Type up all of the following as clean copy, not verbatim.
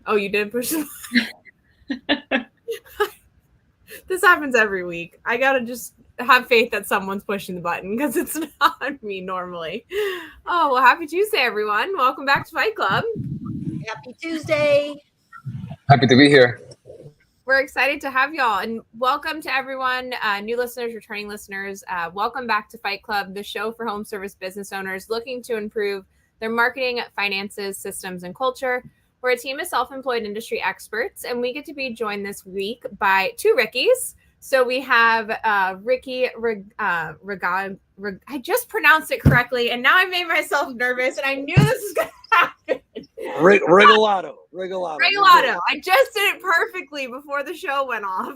Oh, you did push the button. This happens every week. I gotta just have faith that someone's pushing the button because it's not me normally. Oh, well, happy Tuesday, everyone. Welcome back to Fight Club. Happy Tuesday. Happy to be here. We're excited to have y'all, and welcome to everyone, new listeners, returning listeners. Welcome back to Fight Club, the show for home service business owners looking to improve their marketing, finances, systems, and culture. We're a team of self-employed industry experts, and we get to be joined this week by two Rickies. So we have Ricky Regalado. I just pronounced it correctly, and now I made myself nervous, and I knew this was going to happen. Regalado. I just did it perfectly before the show went off.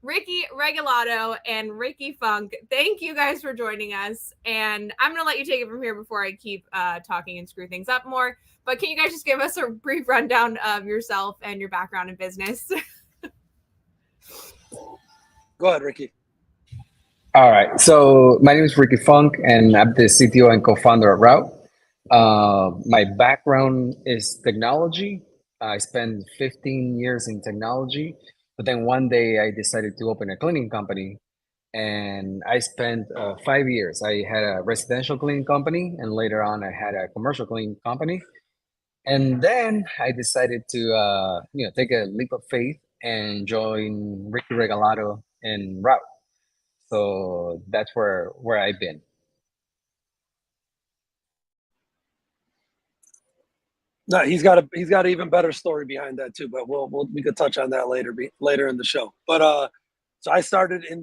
Ricky Regalado and Ricky Funk, thank you guys for joining us. And I'm going to let you take it from here before I keep talking and screw things up more. But can you guys just give us a brief rundown of yourself and your background in business? Go ahead, Ricky. All right. So my name is Ricky Funk, and I'm the CTO and co-founder of Route. My background is technology. I spent 15 years in technology, but then one day I decided to open a cleaning company, and I spent 5 years. I had a residential cleaning company, and later on I had a commercial cleaning company. And then I decided to take a leap of faith and join Ricky Regalado and Route. So that's where I've been. No, he's got an even better story behind that too, but we could touch on that later in the show. But so I'm in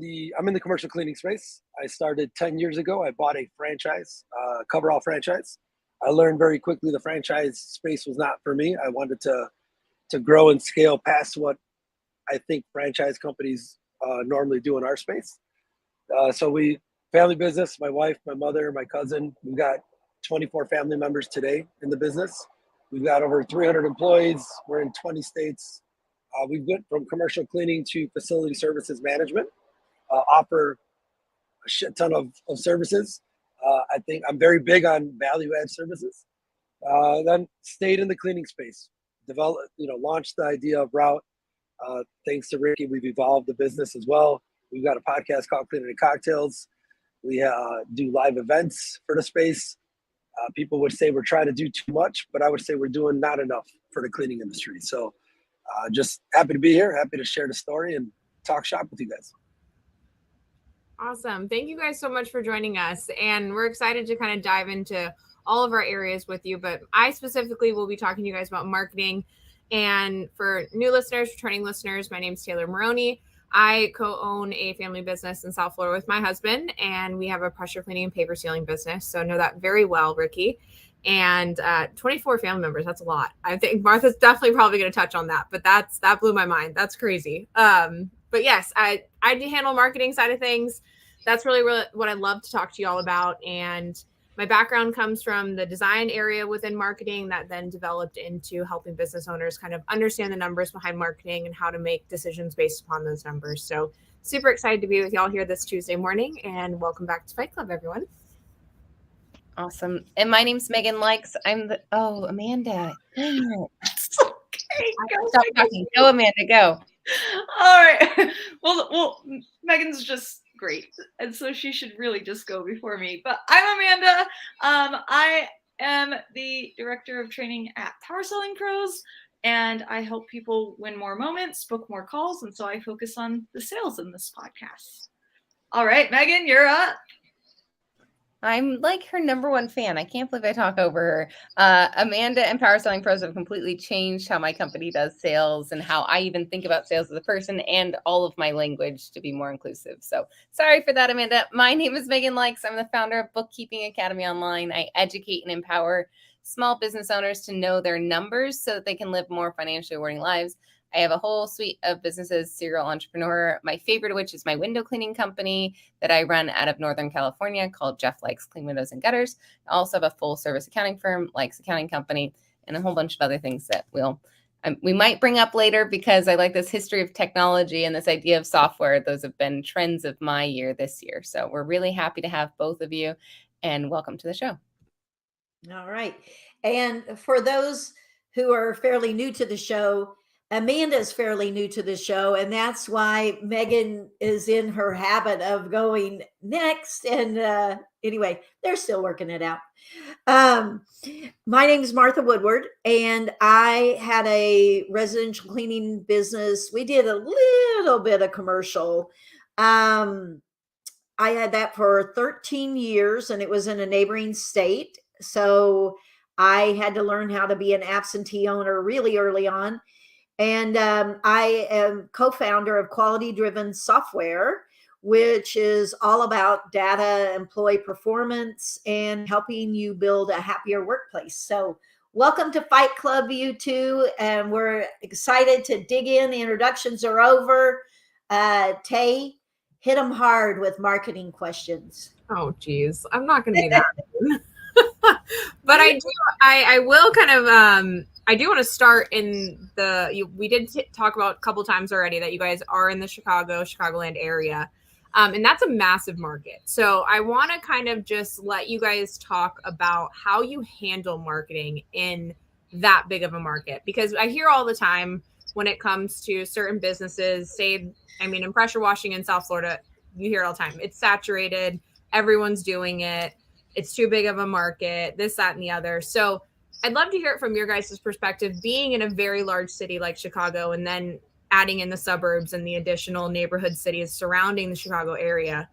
the commercial cleaning space. I started 10 years ago. I bought a franchise, coverall franchise. I learned very quickly the franchise space was not for me. I wanted to grow and scale past what I think franchise companies normally do in our space. So family business, my wife, my mother, my cousin, we've got 24 family members today in the business. We've got over 300 employees. We're in 20 states. We've went from commercial cleaning to facility services management, offer a shit ton of services. I think I'm very big on value add services. Then stayed in the cleaning space, launched the idea of Route. Thanks to Ricky, we've evolved the business as well. We've got a podcast called Cleaning and Cocktails. We do live events for the space. People would say we're trying to do too much, but I would say we're doing not enough for the cleaning industry. So just happy to be here, happy to share the story and talk shop with you guys. Awesome. Thank you guys so much for joining us. And we're excited to kind of dive into all of our areas with you. But I specifically will be talking to you guys about marketing. And for new listeners, returning listeners, my name is Taylor Maroney. I co-own a family business in South Florida with my husband, and we have a pressure cleaning and paper sealing business. So I know that very well, Ricky. And 24 family members, that's a lot. I think Martha's definitely probably going to touch on that, but that blew my mind. That's crazy. But yes, I do handle marketing side of things. That's really what I love to talk to you all about. And my background comes from the design area within marketing that then developed into helping business owners kind of understand the numbers behind marketing and how to make decisions based upon those numbers. So super excited to be with y'all here this Tuesday morning, and welcome back to Fight Club, everyone. Awesome. And my name's Megan Likes. Amanda. Dang it. Okay, Stop talking. Go, Amanda, go. All right. Well, Megan's just great, and so she should really just go before me. But I'm Amanda. I am the director of training at Power Selling Pros, and I help people win more moments, book more calls, and so I focus on the sales in this podcast. All right, Megan, you're up. I'm like her number one fan. I can't believe I talk over her. Amanda and Power Selling Pros have completely changed how my company does sales and how I even think about sales as a person, and all of my language to be more inclusive. So sorry for that, Amanda. My name is Megan Likes. I'm the founder of Bookkeeping Academy Online. I educate and empower small business owners to know their numbers so that they can live more financially rewarding lives. I have a whole suite of businesses, serial entrepreneur, my favorite of which is my window cleaning company that I run out of Northern California called Jeff Likes Clean Windows and Gutters. I also have a full service accounting firm, Likes Accounting Company, and a whole bunch of other things that we might bring up later because I like this history of technology and this idea of software. Those have been trends of my year this year. So we're really happy to have both of you, and welcome to the show. All right. And for those who are fairly new to the show. Amanda's fairly new to the show, and that's why Megan is in her habit of going next. And anyway, they're still working it out. My name is Martha Woodward, and I had a residential cleaning business. We did a little bit of commercial. I had that for 13 years, and it was in a neighboring state. So I had to learn how to be an absentee owner really early on. And I am co-founder of Quality Driven Software, which is all about data, employee performance, and helping you build a happier workplace. So welcome to Fight Club, you two. And we're excited to dig in. The introductions are over. Tay, hit them hard with marketing questions. Oh, geez. I'm not going to be that. But I will kind of, I do want to start in we did talk about a couple times already that you guys are in the Chicagoland area. And that's a massive market. So I want to kind of just let you guys talk about how you handle marketing in that big of a market, because I hear all the time when it comes to certain businesses, in pressure washing in South Florida, you hear it all the time. It's saturated. Everyone's doing it. It's too big of a market, this, that, and the other. So I'd love to hear it from your guys' perspective, being in a very large city like Chicago, and then adding in the suburbs and the additional neighborhood cities surrounding the Chicago area.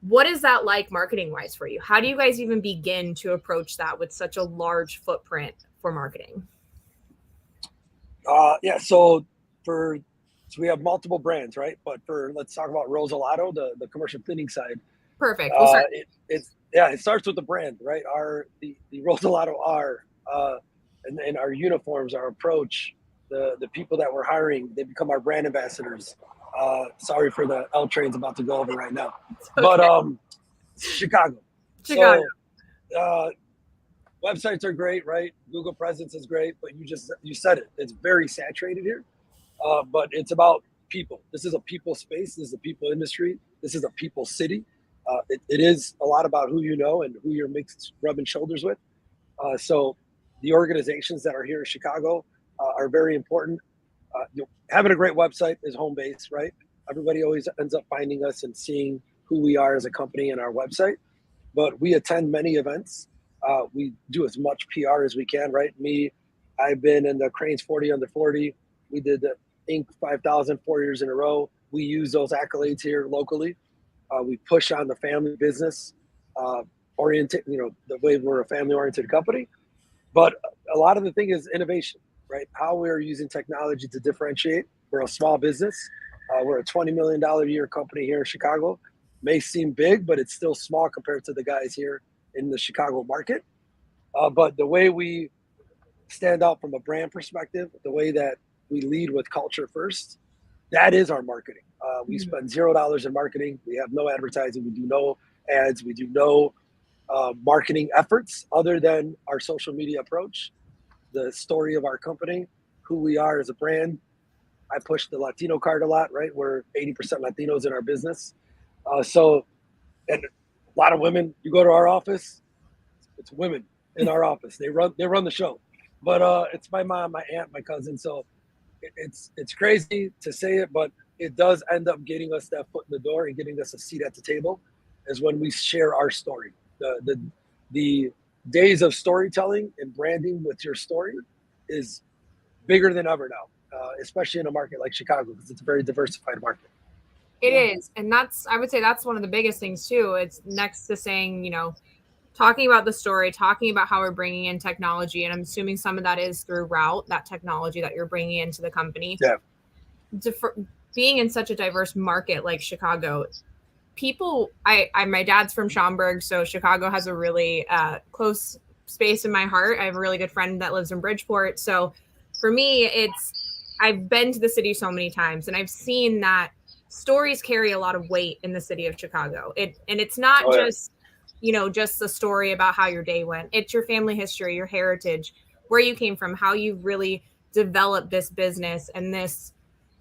What is that like marketing wise for you? How do you guys even begin to approach that with such a large footprint for marketing? So we have multiple brands, right? But let's talk about Regalado, the commercial cleaning side. Perfect. It starts with the brand, right? The Regalado and our uniforms, our approach, the people that we're hiring, they become our brand ambassadors. Sorry for the L trains about to go over right now, okay. But Chicago. So, websites are great, right? Google presence is great, but you said it. It's very saturated here, but it's about people. This is a people space. This is a people industry. This is a people city. It is a lot about who you know and who you're rubbing shoulders with. So the organizations that are here in Chicago are very important. Having a great website is home base, right? Everybody always ends up finding us and seeing who we are as a company in our website. But we attend many events. We do as much PR as we can, right? I've been in the Cranes 40 Under 40. We did the Inc. 5000 4 years in a row. We use those accolades here locally. We push on the family business oriented, the way we're a family-oriented company. But a lot of the thing is innovation, right? How we're using technology to differentiate. We're a small business. We're a $20 million a year company here in Chicago. May seem big, but it's still small compared to the guys here in the Chicago market. But the way we stand out from a brand perspective, the way that we lead with culture first, that is our marketing. We spend $0 in marketing. We have no advertising. We do no ads. We do no marketing efforts other than our social media approach, the story of our company, who we are as a brand. I push the Latino card a lot, right? We're 80% Latinos in our business. And a lot of women, you go to our office, it's women in our office. They run the show. But it's my mom, my aunt, my cousin. So it's crazy to say it, but it does end up getting us that foot in the door and getting us a seat at the table is when we share our story. The days of storytelling and branding with your story is bigger than ever now, especially in a market like Chicago, because it's a very diversified market. It is. And I would say that's one of the biggest things too. It's next to saying, talking about the story, talking about how we're bringing in technology. And I'm assuming some of that is through Route, that technology that you're bringing into the company. Yeah. Being in such a diverse market like Chicago, my dad's from Schaumburg, so Chicago has a really close space in my heart. I have a really good friend that lives in Bridgeport. So for me, I've been to the city so many times, and I've seen that stories carry a lot of weight in the city of Chicago. It's not just the story about how your day went. It's your family history, your heritage, where you came from, how you really developed this business and this,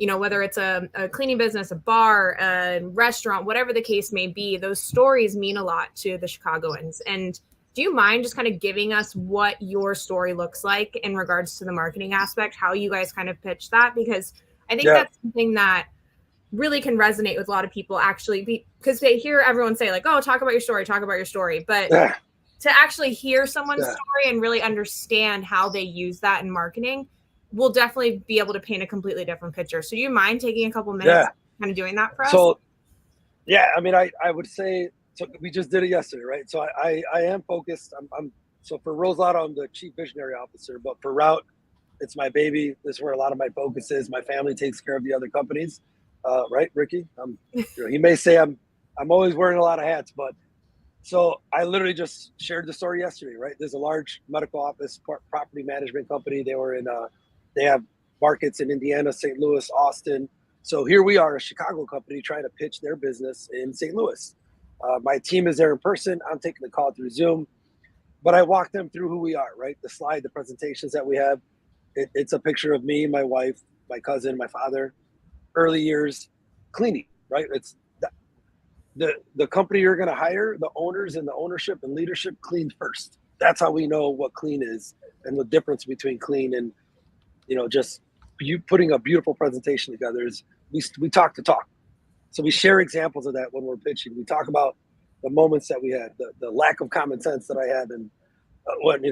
whether it's a cleaning business, a bar, a restaurant, whatever the case may be, those stories mean a lot to the Chicagoans. And do you mind just kind of giving us what your story looks like in regards to the marketing aspect, how you guys kind of pitch that? Because I think that's something that really can resonate with a lot of people, actually, because they hear everyone say like, oh, talk about your story. But to actually hear someone's story and really understand how they use that in marketing, we'll definitely be able to paint a completely different picture. So do you mind taking a couple minutes kind of doing that for us? So, I mean, I would say, so we just did it yesterday, right? So I am focused. So for Roselado, I'm the chief visionary officer, but for Route, it's my baby. This is where a lot of my focus is. My family takes care of the other companies, right, Ricky? He may say I'm always wearing a lot of hats, but so I literally just shared the story yesterday, right? There's a large medical office property management company. They have markets in Indiana, St. Louis, Austin. So here we are, a Chicago company trying to pitch their business in St. Louis. My team is there in person. I'm taking the call through Zoom, but I walk them through who we are, right? The slide, the presentations that we have. It's a picture of me, my wife, my cousin, my father, early years cleaning, right? It's the company you're going to hire, the owners and the ownership and leadership cleaned first. That's how we know what clean is and the difference between clean and, just you putting a beautiful presentation together is we talk the talk. So we share examples of that when we're pitching. We talk about the moments that we had, the lack of common sense that I had, and when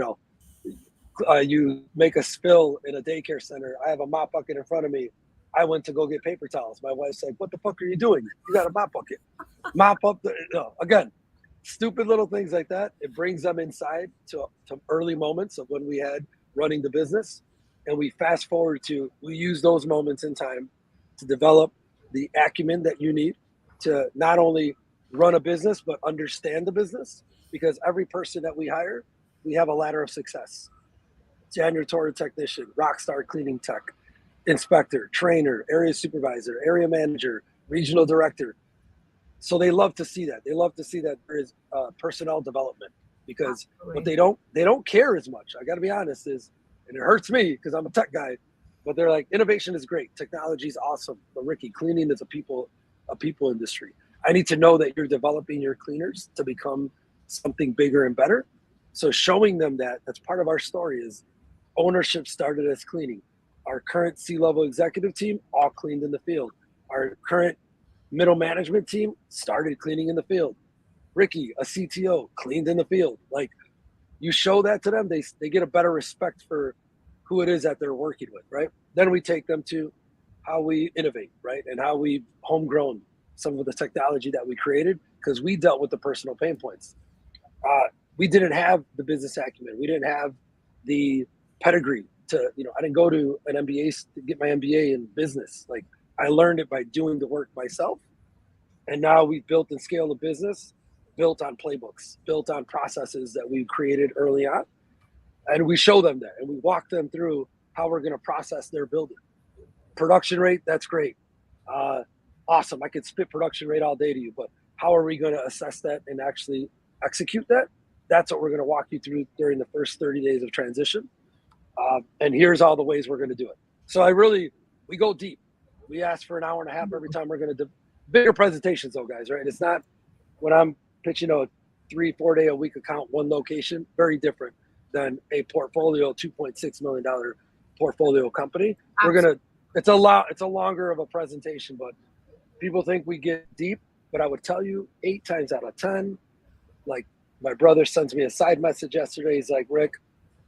you make a spill in a daycare center. I have a mop bucket in front of me. I went to go get paper towels. My wife's like, "What the fuck are you doing? You got a mop bucket. Mop up again." Stupid little things like that. It brings them inside to early moments of when we had running the business, and we fast forward to we use those moments in time to develop the acumen that you need to not only run a business but understand the business, because every person that we hire, we have a ladder of success. Janitorial technician, rockstar cleaning tech, inspector, trainer, area supervisor, area manager, regional director. So they love to see that. They love to see that there is personnel development, because what they don't care as much, I got to be honest, is, and it hurts me because I'm a tech guy, but they're like, innovation is great, technology is awesome, but Ricky, cleaning is a people industry. I need to know that you're developing your cleaners to become something bigger and better. So showing them that's part of our story is ownership started as cleaning. Our current C-level executive team all cleaned in the field. Our current middle management team started cleaning in the field. Ricky, a CTO, cleaned in the field. Like, you show that to them, they get a better respect for who it is that they're working with, right? Then we take them to how we innovate, right? And how we homegrown some of the technology that we created, because we dealt with the personal pain points. We didn't have the business acumen. We didn't have the pedigree to, I didn't go to an MBA to get my MBA in business. Like, I learned it by doing the work myself. And now we've built and scaled a business built on playbooks, built on processes that we created early on. And we show them that, and we walk them through how we're going to process their building. Production rate, that's great. Awesome. I could spit production rate all day to you, but how are we going to assess that and actually execute that? That's what we're going to walk you through during the first 30 days of transition. And here's all the ways we're going to do it. So we go deep. We ask for an hour and a half every time we're going to do bigger presentations though, guys, right? It's not when I'm pitching a 3-4 day a week account, one location, very different than a portfolio, $2.6 million portfolio company. Absolutely. It's a longer of a presentation, but people think we get deep, but I would tell you 8 times out of 10, like my brother sends me a side message yesterday. He's like, Rick,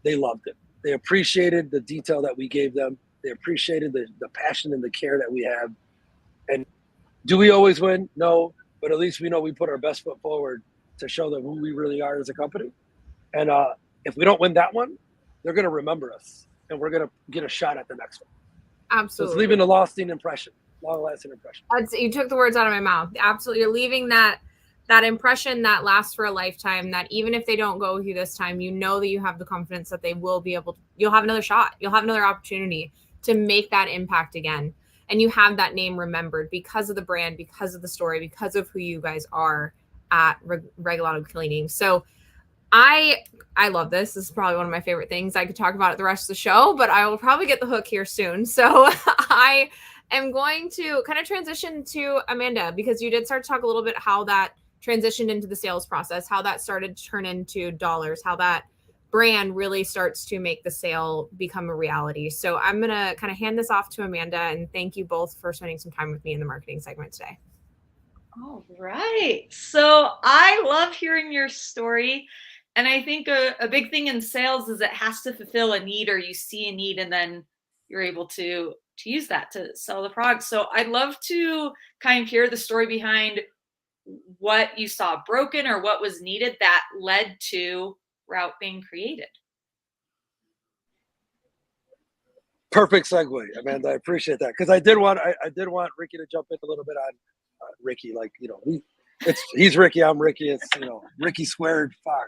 they loved it. They appreciated the detail that we gave them. They appreciated the passion and the care that we have. And do we always win? No, but at least we know we put our best foot forward to show them who we really are as a company. And if we don't win that one, they're going to remember us, and we're going to get a shot at the next one. Absolutely. So it's leaving a long-lasting impression. You took the words out of my mouth. Absolutely. You're leaving that impression that lasts for a lifetime, that even if they don't go with you this time, that you have the confidence that they will be able to, you'll have another shot. You'll have another opportunity to make that impact again. And you have that name remembered because of the brand, because of the story, because of who you guys are at Regalado Cleaning. So I love this. This is probably one of my favorite things. I could talk about it the rest of the show, but I will probably get the hook here soon. So I am going to kind of transition to Amanda, because you did start to talk a little bit how that transitioned into the sales process, how that started to turn into dollars, how that brand really starts to make the sale become a reality. So I'm going to kind of hand this off to Amanda, and thank you both for spending some time with me in the marketing segment today. All right. So I love hearing your story. And I think a big thing in sales is it has to fulfill a need, or you see a need and then you're able to use that to sell the product. So I'd love to kind of hear the story behind what you saw broken or what was needed that led to Route being created. Perfect segue, Amanda. I appreciate that, because I did want Ricky to jump in a little bit on Ricky. Like, you know, he's Ricky, I'm Ricky. It's, you know, Ricky squared. Fuck.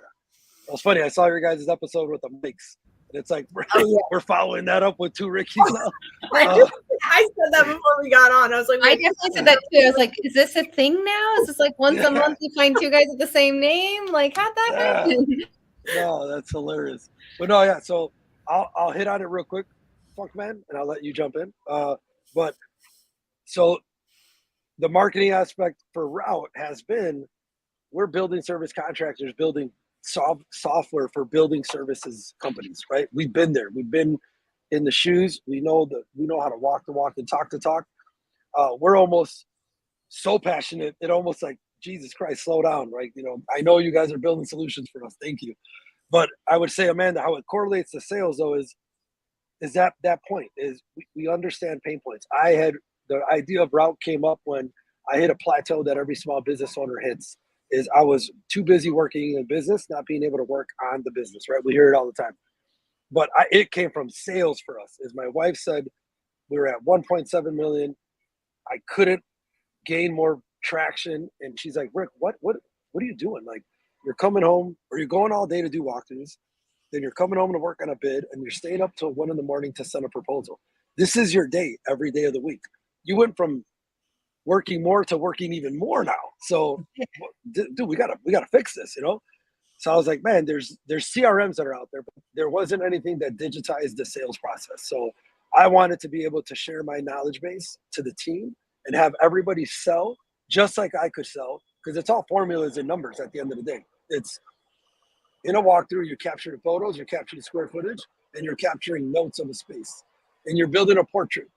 It was funny. I saw your guys' episode with the mics, and it's like we're following that up with 2 Rickies now. I said that before we got on. I was like, I definitely said that too. I was like, is this a thing now? Is this like once a month you find 2 guys with the same name? Like, how'd that happen? No, that's hilarious. But no, yeah. So I'll hit on it real quick, Funk Man, and I'll let you jump in. But so the marketing aspect for Route has been, we're building service contractors, building software for building services companies, right? We've been there. We've been in the shoes. We know how to walk the walk and talk the talk. We're almost so passionate. It almost like, Jesus Christ, slow down, right? You know, I know you guys are building solutions for us. Thank you. But I would say, Amanda, how it correlates to sales though is that point is we understand pain points. The idea of Route came up when I hit a plateau that every small business owner hits. Is I was too busy working in business, not being able to work on the business, right? We hear it all the time. But it came from sales for us. As my wife said, we were at 1.7 million. I couldn't gain more traction. And she's like, Rick, what are you doing? Like, you're coming home, or you're going all day to do walkthroughs. Then you're coming home to work on a bid, and you're staying up till 1 a.m. to send a proposal. This is your day every day of the week. You went from working more to working even more now. So, dude, we gotta fix this, you know? So I was like, man, there's CRMs that are out there, but there wasn't anything that digitized the sales process. So I wanted to be able to share my knowledge base to the team and have everybody sell just like I could sell, because it's all formulas and numbers at the end of the day. It's in a walkthrough, you capture the photos, you capture the square footage, and you're capturing notes of a space, and you're building a portrait.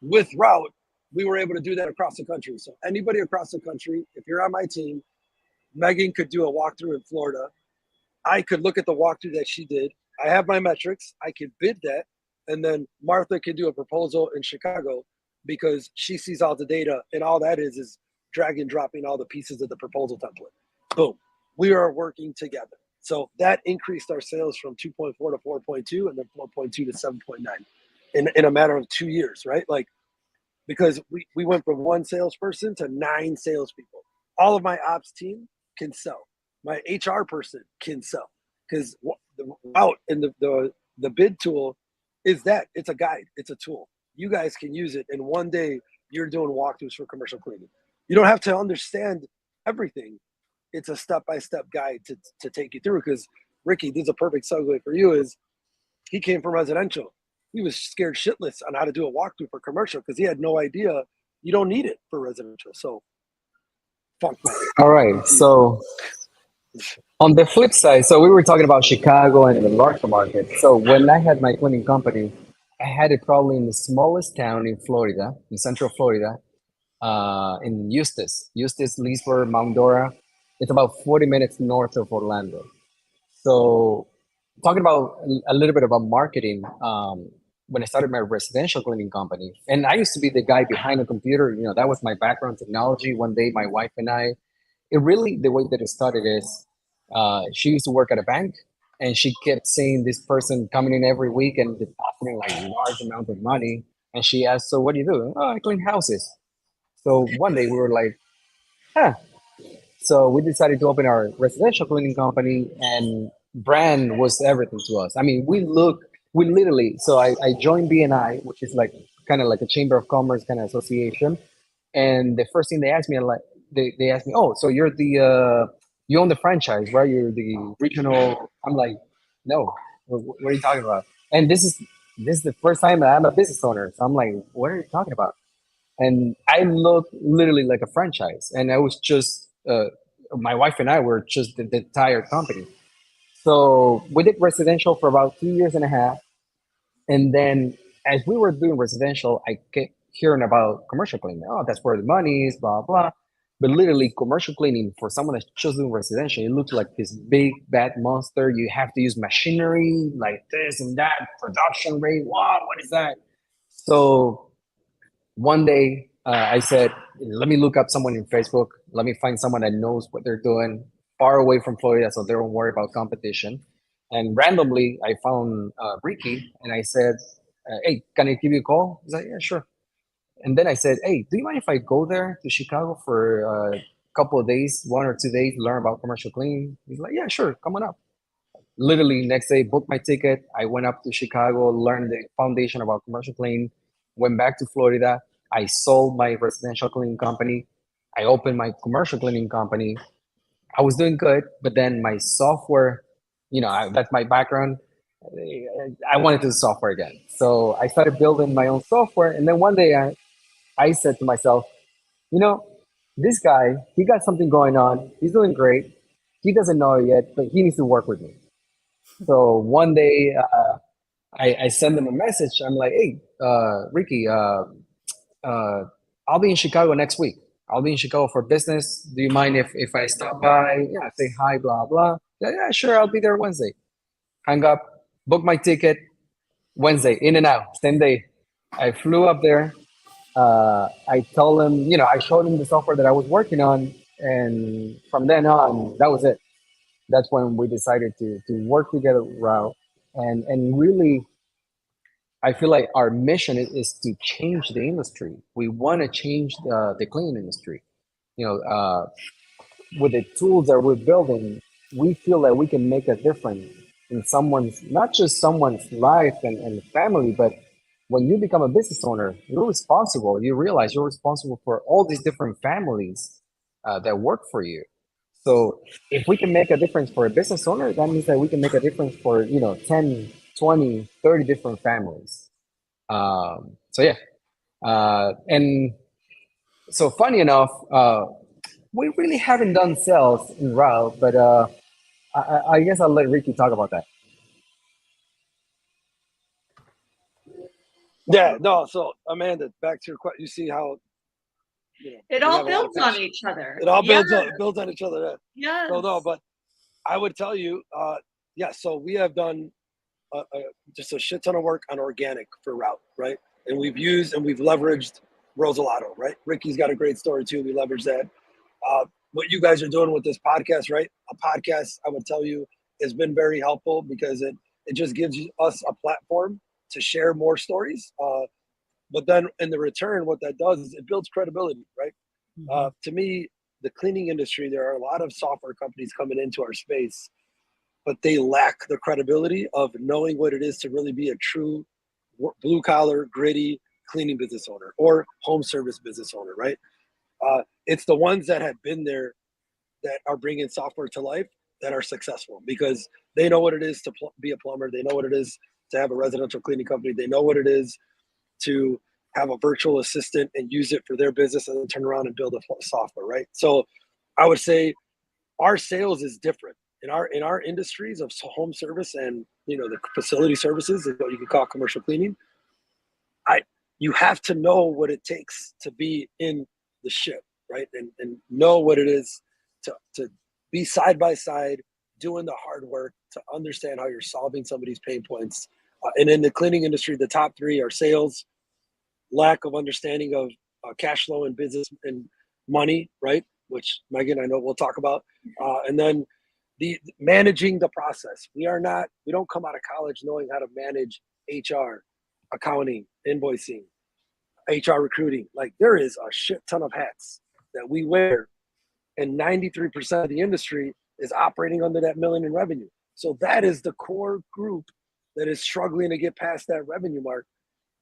With Route, we were able to do that across the country. So anybody across the country, if you're on my team, Megan could do a walkthrough in Florida. I could look at the walkthrough that she did. I have my metrics. I could bid that. And then Martha could do a proposal in Chicago because she sees all the data. And all that is drag and dropping all the pieces of the proposal template. Boom. We are working together. So that increased our sales from 2.4 to 4.2 and then 4.2 to 7.9 in a matter of 2 years, right? Like, because we went from 1 salesperson to 9 salespeople. All of my ops team can sell. My HR person can sell, because Route and the bid tool is that it's a guide, it's a tool. You guys can use it, and one day you're doing walkthroughs for commercial cleaning. You don't have to understand everything. It's a step-by-step guide to take you through. Because Ricky, this is a perfect segue for you. Is he came from residential. He was scared shitless on how to do a walkthrough for commercial because he had no idea you don't need it for residential. So, funk. All right. So, on the flip side, so we were talking about Chicago and the larger market. So when I had my cleaning company, I had it probably in the smallest town in Florida, in Central Florida, in Eustis, Leesburg, Mount Dora. It's about 40 minutes north of Orlando. So talking about a little bit about marketing, when I started my residential cleaning company, and I used to be the guy behind the computer, you know, that was my background, technology. One day, my wife and I, the way that it started is, she used to work at a bank, and she kept seeing this person coming in every week and depositing like large amounts of money. And she asked, "So what do you do?" "Oh, I clean houses." So one day we were like, huh. So we decided to open our residential cleaning company, and brand was everything to us. I mean, we literally, so I joined BNI, which is like kind of like a chamber of commerce kind of association. And the first thing they asked me, like, they asked me, "Oh, so you're you own the franchise, right? You're the regional." I'm like, "No, what are you talking about?" And this is the first time that I'm a business owner. So I'm like, "What are you talking about?" And I look literally like a franchise, and I was just my wife and I were just the entire company. So we did residential for about 2 years and a half. And then as we were doing residential, I kept hearing about commercial cleaning. Oh, that's where the money is, blah, blah. But literally, commercial cleaning for someone that's just doing residential, it looks like this big bad monster. You have to use machinery like this and that, production rate. Wow, what is that? So one day I said, let me look up someone in Facebook. Let me find someone that knows what they're doing far away from Florida so they don't worry about competition. And randomly, I found Ricky and I said, hey, can I give you a call? He's like, yeah, sure. And then I said, hey, do you mind if I go there to Chicago for a couple of days, 1 or 2 days, learn about commercial cleaning? He's like, yeah, sure, come on up. Literally next day, booked my ticket. I went up to Chicago, learned the foundation about commercial cleaning, went back to Florida. I sold my residential cleaning company. I opened my commercial cleaning company. I was doing good, but then my software, that's my background. I wanted to do software again. So I started building my own software. And then one day I said to myself, you know, this guy, he got something going on. He's doing great. He doesn't know it yet, but he needs to work with me. So one day I send him a message. I'm like, hey, Ricky, I'll be in Chicago next week. I'll be in Chicago for business. Do you mind if I stop by? Yeah, say hi, blah, blah. Yeah, sure. I'll be there Wednesday. Hang up, book my ticket. Wednesday, in and out, same day. I flew up there. I told him, I showed him the software that I was working on. And from then on, that was it. That's when we decided to work together, Rao. And really, I feel like our mission is to change the industry. We want to change the cleaning industry. With the tools that we're building, we feel that we can make a difference in someone's, not just someone's life and family, but when you become a business owner, you're responsible. You realize you're responsible for all these different families that work for you. So if we can make a difference for a business owner, that means that we can make a difference for, 10, 20, 30 different families. So yeah. And so funny enough, we really haven't done sales in RAW, but I guess I'll let Ricky talk about that. Yeah, no. So Amanda, back to your question. You see how it all builds on each other. It all builds on each other. Yeah. No, but I would tell you, so we have done just a shit ton of work on organic for Route, right? And we've used and we've leveraged Rosalado, right? Ricky's got a great story too. We leverage that. What you guys are doing with this podcast, right? A podcast, I would tell you, has been very helpful because it just gives us a platform to share more stories. But then in the return, what that does is it builds credibility, right? Mm-hmm. To me, the cleaning industry, there are a lot of software companies coming into our space, but they lack the credibility of knowing what it is to really be a true blue collar, gritty cleaning business owner or home service business owner, right? It's the ones that have been there that are bringing software to life that are successful because they know what it is to be a plumber. They know what it is to have a residential cleaning company. They know what it is to have a virtual assistant and use it for their business and then turn around and build a software, right? So I would say our sales is different. In our industries of home service and the facility services, what you can call commercial cleaning, you have to know what it takes to be in the ship, right? And know what it is to be side by side, doing the hard work, to understand how you're solving somebody's pain points. And in the cleaning industry, the top three are sales, lack of understanding of cash flow and business and money, right? Which Megan, I know we'll talk about. And then the managing the process. We don't come out of college knowing how to manage HR, accounting, invoicing, HR recruiting. Like there is a shit ton of hats that we wear, and 93% of the industry is operating under that million in revenue. So that is the core group that is struggling to get past that revenue mark.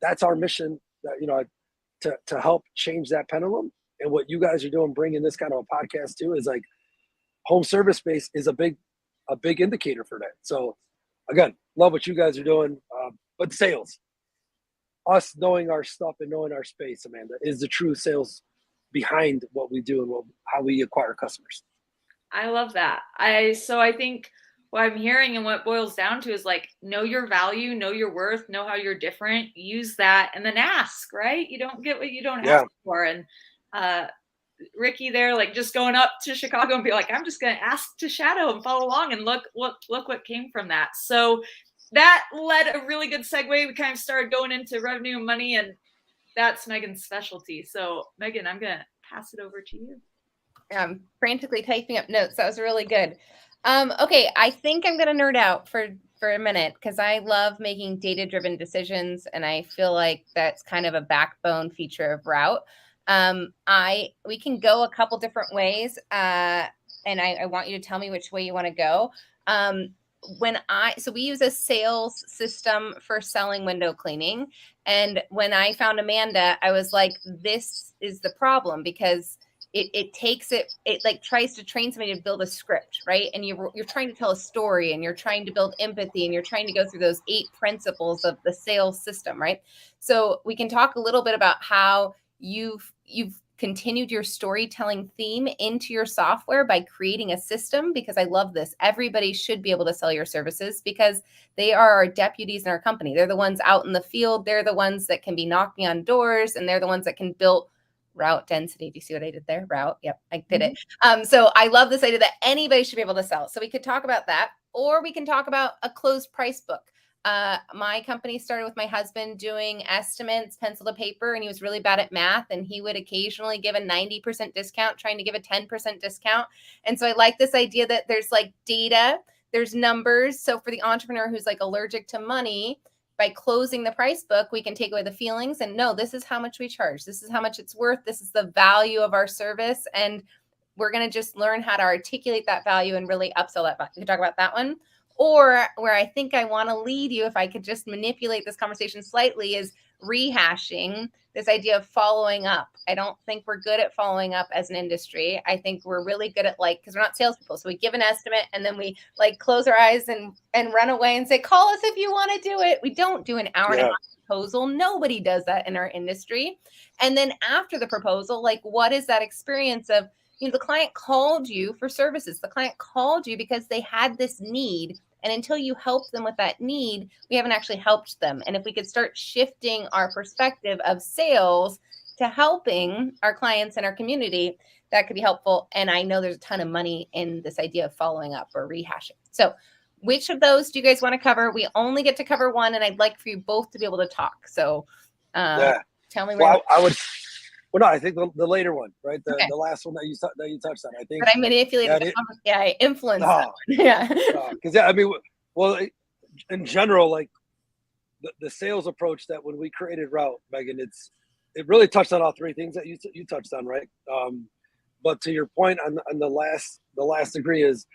That's our mission, to help change that pendulum. And what you guys are doing, bringing this kind of a podcast too, is like home service space is a big indicator for that. So again, love what you guys are doing. But sales, us knowing our stuff and knowing our space, Amanda, is the true sales behind what we do and how we acquire customers. I love that. So I think what I'm hearing and what it boils down to is like, know your value, know your worth, know how you're different, use that, and then ask, right? You don't get what you don't ask for. And Ricky there, like just going up to Chicago and be like, I'm just going to ask to shadow and follow along, and look what came from that. So that led a really good segue. We kind of started going into revenue and money, and that's Megan's specialty. So Megan, I'm going to pass it over to you. I'm frantically typing up notes. That was really good. Okay, I think I'm going to nerd out for a minute because I love making data-driven decisions, and I feel like that's kind of a backbone feature of Route. We can go a couple different ways, and I want you to tell me which way you want to go. So we use a sales system for selling window cleaning, and when I found Amanda, I was like, this is the problem, because it like tries to train somebody to build a script, right? And you're trying to tell a story, and you're trying to build empathy, and you're trying to go through those 8 principles of the sales system, right? So we can talk a little bit about how you've continued your storytelling theme into your software by creating a system, because I love this. Everybody should be able to sell your services because they are our deputies in our company. They're the ones out in the field. They're the ones that can be knocking on doors, and they're the ones that can build route density. Do you see what I did there? Route. Yep, I did it. So I love this idea that anybody should be able to sell. So we could talk about that, or we can talk about a closed price book. My company started with my husband doing estimates, pencil to paper, and he was really bad at math, and he would occasionally give a 90% discount, trying to give a 10% discount. And so I like this idea that there's like data, there's numbers. So for the entrepreneur who's like allergic to money, by closing the price book, we can take away the feelings and no, this is how much we charge. This is how much it's worth. This is the value of our service. And we're going to just learn how to articulate that value and really upsell that. We can talk about that one. Or where I think I want to lead you, if I could just manipulate this conversation slightly, is rehashing this idea of following up. I don't think we're good at following up as an industry. I think we're really good at because we're not salespeople. So we give an estimate and then we close our eyes and run away and say, call us if you want to do it. We don't do an hour and a half proposal. Nobody does that in our industry. And then after the proposal, what is that experience of, the client called you for services. The client called you because they had this need. And until you help them with that need, we haven't actually helped them. And if we could start shifting our perspective of sales to helping our clients and our community, that could be helpful. And I know there's a ton of money in this idea of following up or rehashing. So which of those do you guys want to cover? We only get to cover one, and I'd like for you both to be able to talk. So tell me. Well, I would. Well, no, I think the later one, right? The last one that you touched on. I think. But I manipulated. I influenced. That one. Yeah. Because I mean, well, in general, the sales approach that when we created Route, Megan, it really touched on all 3 things that you touched on, right? But to your point on the last degree is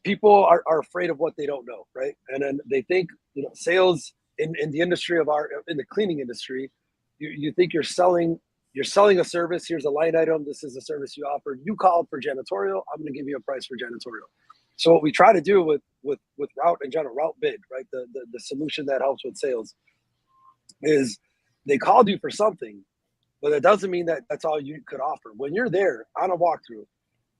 people are afraid of what they don't know, right? And then they think sales in the industry in the cleaning industry. You think you're selling a service. Here's a line item. This is a service you offered. You called for janitorial. I'm going to give you a price for janitorial. So what we try to do with Route in general, Route Bid, right? The solution that helps with sales is they called you for something, but that doesn't mean that that's all you could offer. When you're there on a walkthrough,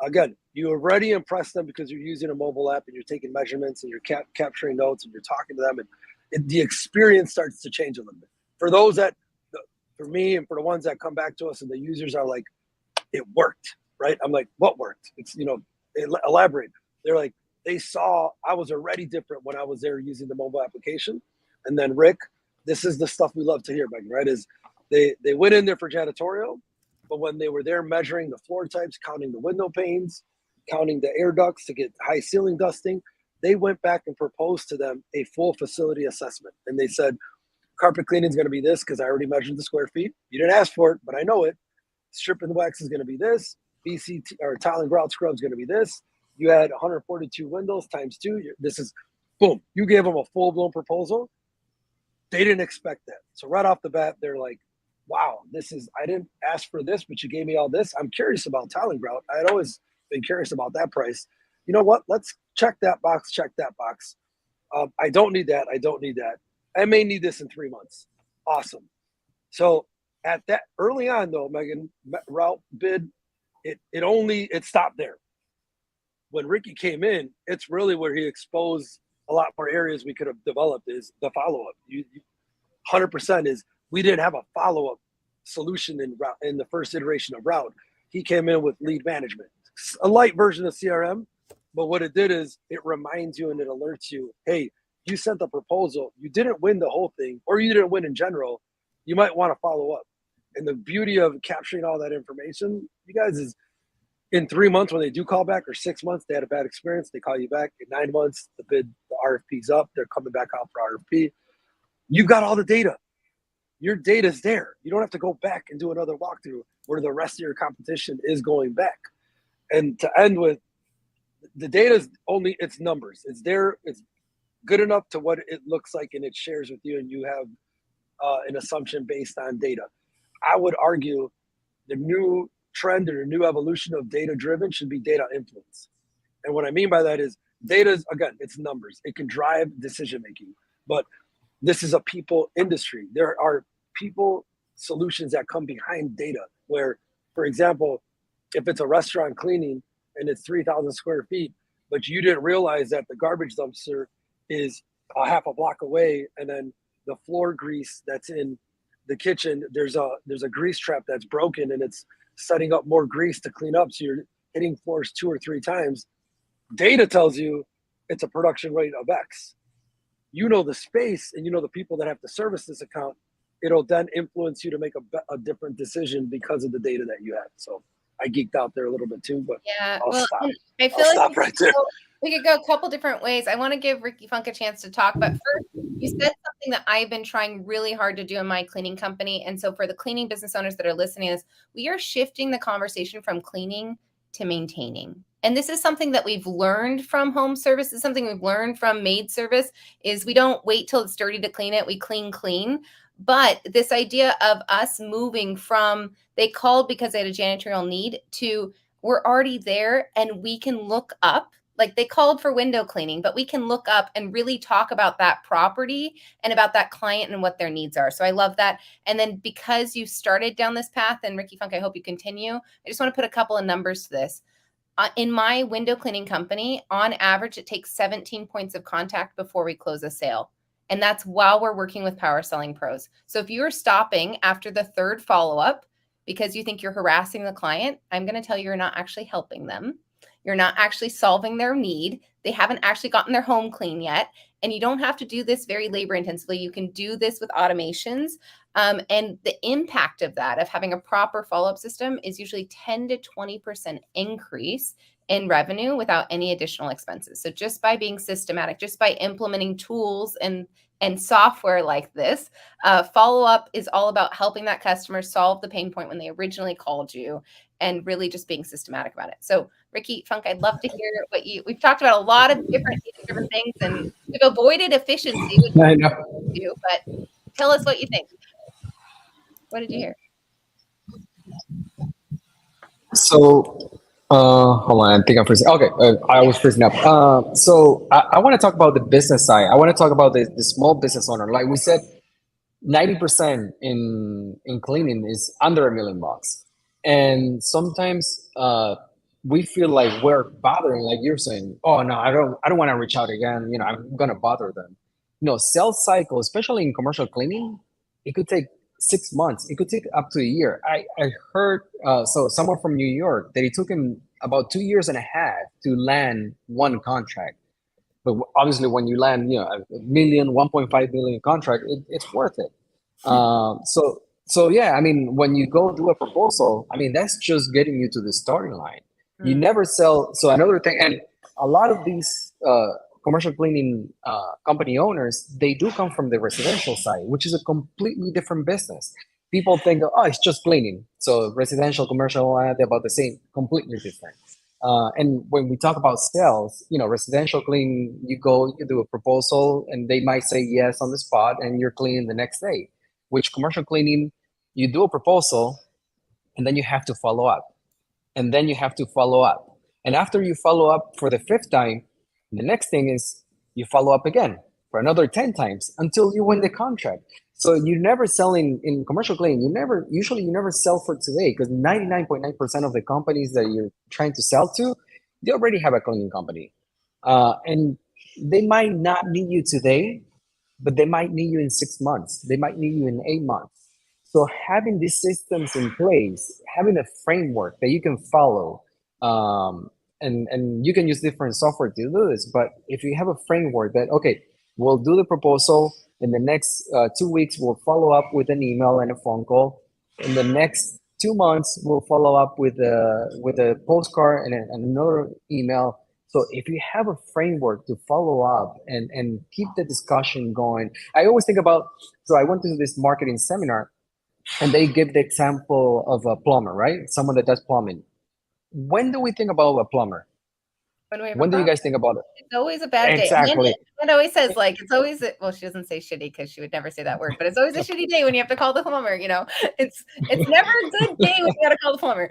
again, you already impress them because you're using a mobile app and you're taking measurements and you're capturing notes and you're talking to them, and the experience starts to change a little bit. For me and for the ones that come back to us and the users are like, it worked, right? I'm like, what worked? It's, elaborate. They're like, they saw I was already different when I was there using the mobile application. And then Rick, this is the stuff we love to hear, Megan, right? Is they went in there for janitorial, but when they were there measuring the floor types, counting the window panes, counting the air ducts to get high ceiling dusting, they went back and proposed to them a full facility assessment. And they said, carpet cleaning is going to be this because I already measured the square feet. You didn't ask for it, but I know it. Strip and wax is going to be this. BCT or tile and grout scrub is going to be this. You had 142 windows times 2. This is boom. You gave them a full blown proposal. They didn't expect that. So right off the bat, they're like, wow, I didn't ask for this, but you gave me all this. I'm curious about tile and grout. I had always been curious about that price. You know what? Let's check that box. I don't need that. I may need this in 3 months. Awesome. So At that early on though, Megan, route bid, it stopped there. When Ricky came in, it's really where he exposed a lot more areas we could have developed is the follow-up. 100% is we didn't have a follow-up solution in the first iteration of route. He came in with lead management, a light version of CRM, but what it did is it reminds you and it alerts you, hey, you sent the proposal, you didn't win the whole thing, or you didn't win in general, you might want to follow up. And the beauty of capturing all that information, you guys, is in 3 months when they do call back, or 6 months, they had a bad experience, they call you back. In 9 months, the RFP's up, they're coming back out for RFP. You've got all the data. Your data's there. You don't have to go back and do another walkthrough where the rest of your competition is going back. And to end with, the data's only, it's numbers. It's there. It's good enough to what it looks like, and it shares with you, and you have an assumption based on data. I would argue the new trend or the new evolution of data-driven should be data influence. And what I mean by that is data's, again, it's numbers. It can drive decision-making, but this is a people industry. There are people solutions that come behind data where, for example, if it's a restaurant cleaning and it's 3,000 square feet, but you didn't realize that the garbage dumpster is a half a block away, and then the floor grease that's in the kitchen, there's a grease trap that's broken and it's setting up more grease to clean up, so you're hitting floors 2 or 3 times. Data tells you it's a production rate of X. You know the space and you know the people that have to service this account. It'll then influence you to make a different decision because of the data that you have. So I geeked out there a little bit too, but yeah, I'll stop. I feel I'll like stop right there. we could go a couple different ways. I want to give Ricky Funk a chance to talk, but first, you said something that I've been trying really hard to do in my cleaning company. And so for the cleaning business owners that are listening to this, we are shifting the conversation from cleaning to maintaining. And this is something that we've learned from home service. This is something we've learned from maid service, is we don't wait till it's dirty to clean it. We clean. But this idea of us moving from they called because they had a janitorial need to we're already there and we can look up. Like they called for window cleaning, but we can look up and really talk about that property and about that client and what their needs are. So I love that. And then because you started down this path, and Ricky Funk, I hope you continue, I just want to put a couple of numbers to this. In my window cleaning company, on average, it takes 17 points of contact before we close a sale. And that's while we're working with Power Selling Pros. So if you're stopping after the 3rd follow-up because you think you're harassing the client, I'm going to tell you you're not actually helping them. You're not actually solving their need. They haven't actually gotten their home clean yet. And you don't have to do this very labor intensively. You can do this with automations. And the impact of that, of having a proper follow-up system, is usually 10 to 20% increase in revenue without any additional expenses. So just by being systematic, just by implementing tools and software like this, follow-up is all about helping that customer solve the pain point when they originally called you, and really just being systematic about it. So Ricky Funk, I'd love to hear what we've talked about a lot of different things, and we've avoided efficiency, which I know. we do, but tell us what you think. What did you hear? So, hold on, I think I'm freezing. Okay, I was freezing up. So I want to talk about the business side. I want to talk about the small business owner. Like we said, 90% in cleaning is under $1 million. And sometimes we feel like we're bothering, like you're saying, oh no, I don't want to reach out again. You know, I'm gonna bother them. You know, sales cycle, especially in commercial cleaning, it could take 6 months. It could take up to a year. I heard so someone from New York that it took him about 2.5 years to land one contract. But obviously, when you land, you know, a million, 1.5 million contract, it's worth it. So yeah, I mean, when you go do a proposal, I mean, that's just getting you to the starting line. You never sell. So another thing, and a lot of these commercial cleaning company owners, they do come from the residential side, which is a completely different business. People think, oh, it's just cleaning. So residential, commercial, they're about the same, completely different. And when we talk about sales, you know, residential cleaning, you go, you do a proposal, and they might say yes on the spot, and you're cleaning the next day. Which commercial cleaning, you do a proposal, and then you have to follow up. And then you have to follow up. And after you follow up for the 5th time, the next thing is you follow up again for another 10 times until you win the contract. So you never sell in commercial cleaning. Usually you never sell for today because 99.9% of the companies that you're trying to sell to, they already have a cleaning company. And they might not need you today, but they might need you in 6 months. They might need you in 8 months. So having these systems in place, having a framework that you can follow, and you can use different software to do this, but if you have a framework that, okay, we'll do the proposal, in the next 2 weeks, we'll follow up with an email and a phone call. In the next 2 months, we'll follow up with a postcard and another email. So if you have a framework to follow up and keep the discussion going, I always think about, so I went to this marketing seminar and they give the example of a plumber, right? Someone that does plumbing. When do we think about a plumber? When do you guys think about it? It's always a bad day. Exactly. Amanda always says, like, it's always, well, she doesn't say shitty because she would never say that word, but it's always a shitty day when you have to call the plumber, you know? It's never a good day when you got to call the plumber.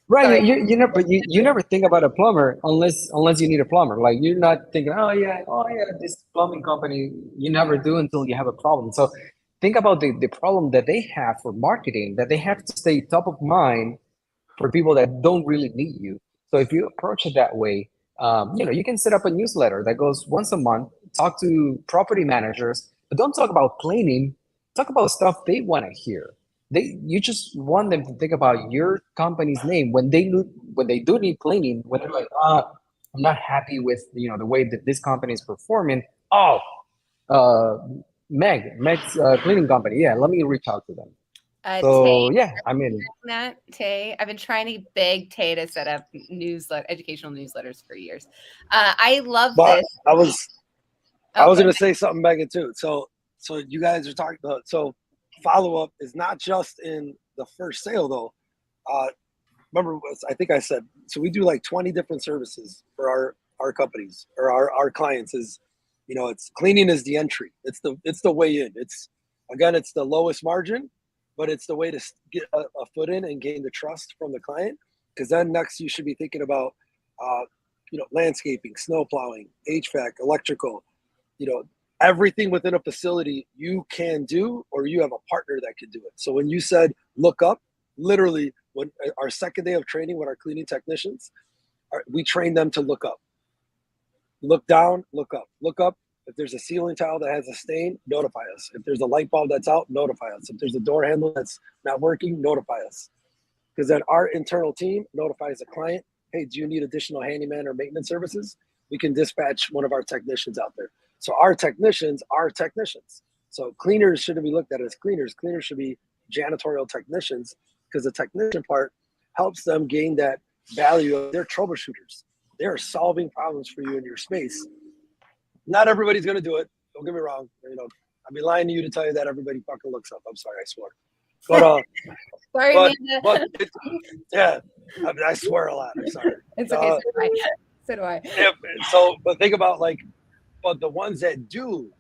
Right, you never think about a plumber unless you need a plumber. Like you're not thinking, oh yeah, this plumbing company. You never do until you have a problem. So think about the problem that they have for marketing, that they have to stay top of mind for people that don't really need you. So if you approach it that way, you can set up a newsletter that goes once a month, talk to property managers, but don't talk about cleaning. Talk about stuff they want to hear. You just want them to think about your company's name when they do need cleaning. When they're like, I'm not happy with the way that this company is performing. Oh, Meg's cleaning company. Yeah, let me reach out to them. So Tay, yeah, I mean that Tay, I've been trying to beg Tay to set up educational newsletters for years. I love this. I was going to say something, Megan, too. So you guys are talking about, so follow-up is not just in the first sale though. Remember, I think I said, so we do like 20 different services for our companies or our clients. Is it's cleaning is the entry. It's the way in. It's the lowest margin, but it's the way to get a foot in and gain the trust from the client. Because then next you should be thinking about landscaping, snow plowing, HVAC, electrical, everything within a facility you can do, or you have a partner that can do it. So when you said look up, literally when our second day of training with our cleaning technicians, we train them to look up. Look down, look up. Look up. If there's a ceiling tile that has a stain, notify us. If there's a light bulb that's out, notify us. If there's a door handle that's not working, notify us. Because then our internal team notifies the client, hey, do you need additional handyman or maintenance services? We can dispatch one of our technicians out there. So our technicians are technicians. So cleaners shouldn't be looked at as cleaners. Cleaners should be janitorial technicians, because the technician part helps them gain that value of their troubleshooters. They're solving problems for you in your space. Not everybody's going to do it. Don't get me wrong. I'd be lying to you to tell you that everybody fucking looks up. I'm sorry, I swore. But sorry, yeah, I swear a lot. I'm sorry. It's okay. So do I. Yeah, but think about but the ones that do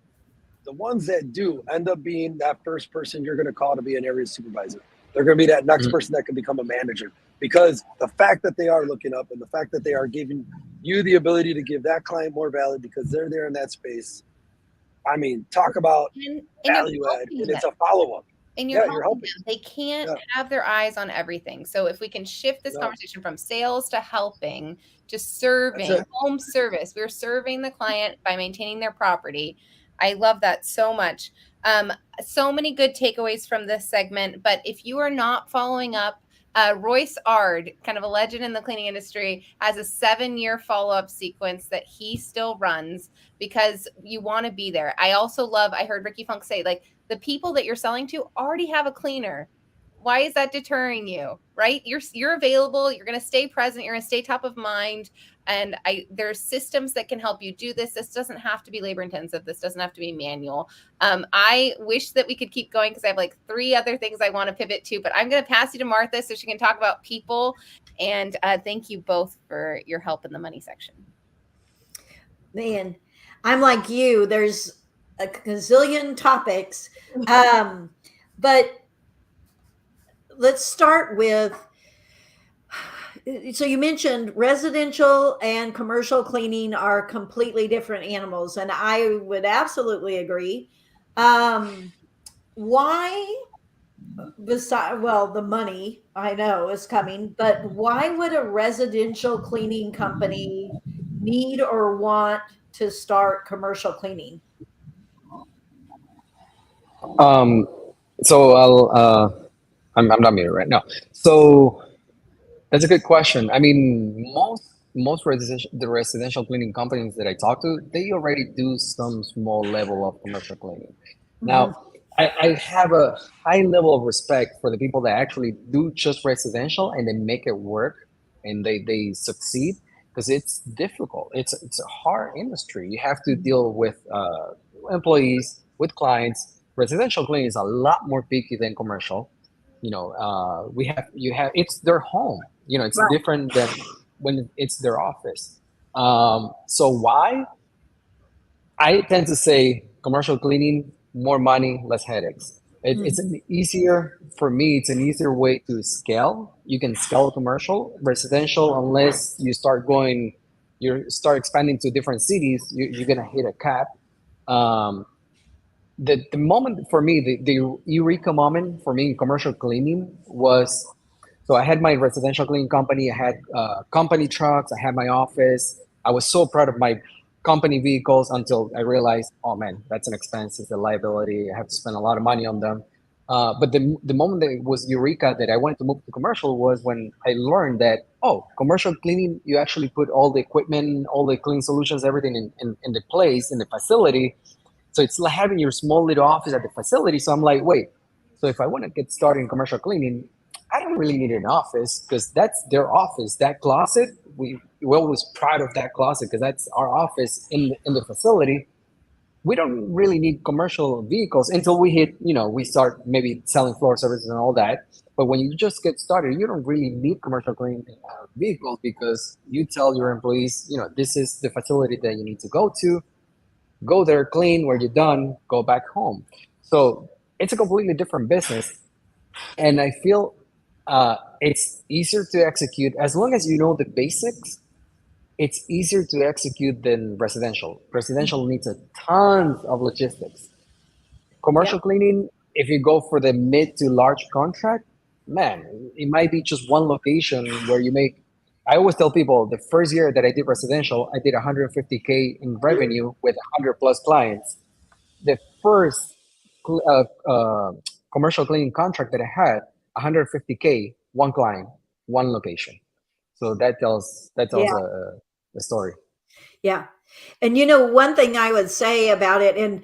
end up being that first person you're going to call to be an area supervisor. They're going to be that next person that can become a manager, because the fact that they are looking up and the fact that they are giving you the ability to give that client more value because they're there in that space. I mean, talk about value add, and it's a follow-up. And you're helping them. They can't have their eyes on everything. So if we can shift this conversation from sales to helping, to serving, home service, we're serving the client by maintaining their property. I love that so much. So many good takeaways from this segment. But if you are not following up, Royce Ard, kind of a legend in the cleaning industry, has a 7-year follow-up sequence that he still runs, because you want to be there. I also love, I heard Ricky Funk say, like, the people that you're selling to already have a cleaner. Why is that deterring you, right? You're available. You're going to stay present. You're going to stay top of mind. And there's systems that can help you do this. This doesn't have to be labor intensive. This doesn't have to be manual. I wish that we could keep going, because I have like 3 other things I want to pivot to, but I'm going to pass you to Martha so she can talk about people. And thank you both for your help in the money section. Man, I'm like you. There's a gazillion topics. But let's start with, so you mentioned residential and commercial cleaning are completely different animals, and I would absolutely agree. why, beside, well, the money I know is coming, but why would a residential cleaning company need or want to start commercial cleaning? Um, so I'm not muted right now. So that's a good question. I mean, most the residential cleaning companies that I talk to, they already do some small level of commercial cleaning. Mhm. Now, I have a high level of respect for the people that actually do just residential and they make it work and they succeed because it's difficult. It's a hard industry. You have to deal with employees, with clients. Residential cleaning is a lot more picky than commercial. We have you have it's their home. It's Right. different than when it's their office. So why? I tend to say commercial cleaning, more money, less headaches. It's Mhm. an easier for me. It's an easier way to scale. You can scale commercial, residential, unless you start expanding to different cities. You're gonna hit a cap. Um, the moment for me, the eureka moment for me in commercial cleaning was, so I had my residential cleaning company. I had company trucks. I had my office. I was so proud of my company vehicles until I realized, oh man, that's an expense. It's a liability. I have to spend a lot of money on them. But the moment that it was eureka that I wanted to move to commercial was when I learned that, oh, commercial cleaning, you actually put all the equipment, all the clean solutions, everything in the place, in the facility. So it's like having your small little office at the facility. So I'm like, wait, so if I want to get started in commercial cleaning, I don't really need an office because that's their office. That closet, we're always proud of that closet because that's our office in the facility. We don't really need commercial vehicles until we hit, we start maybe selling floor services and all that. But when you just get started, you don't really need commercial cleaning vehicles because you tell your employees, this is the facility that you need to go there, clean, when you're done, go back home. So it's a completely different business. And I feel it's easier to execute as long as you know the basics. It's easier to execute than residential. Residential needs a ton of logistics. Yeah. Commercial cleaning, if you go for the mid to large contract, man, it might be just one location where you make. I always tell people the first year that I did residential, I did 150K in revenue with 100 plus clients. The first commercial cleaning contract that I had, 150K, one client, one location. So that tells Yeah. a story. Yeah. And one thing I would say about it, and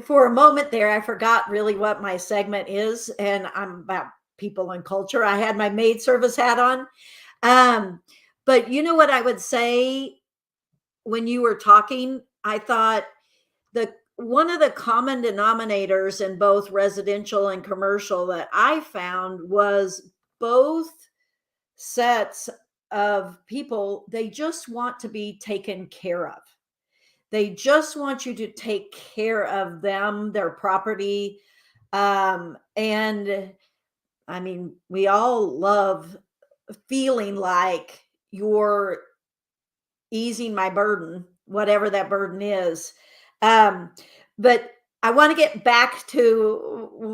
for a moment there, I forgot really what my segment is, and I'm about people and culture. I had my maid service hat on. Um, but you know what I would say when you were talking? I thought the one of the common denominators in both residential and commercial that I found was both sets of people, they just want to be taken care of. They just want you to take care of them, their property. And I mean, we all love feeling like you're easing my burden, whatever that burden is. Um, but I want to get back to,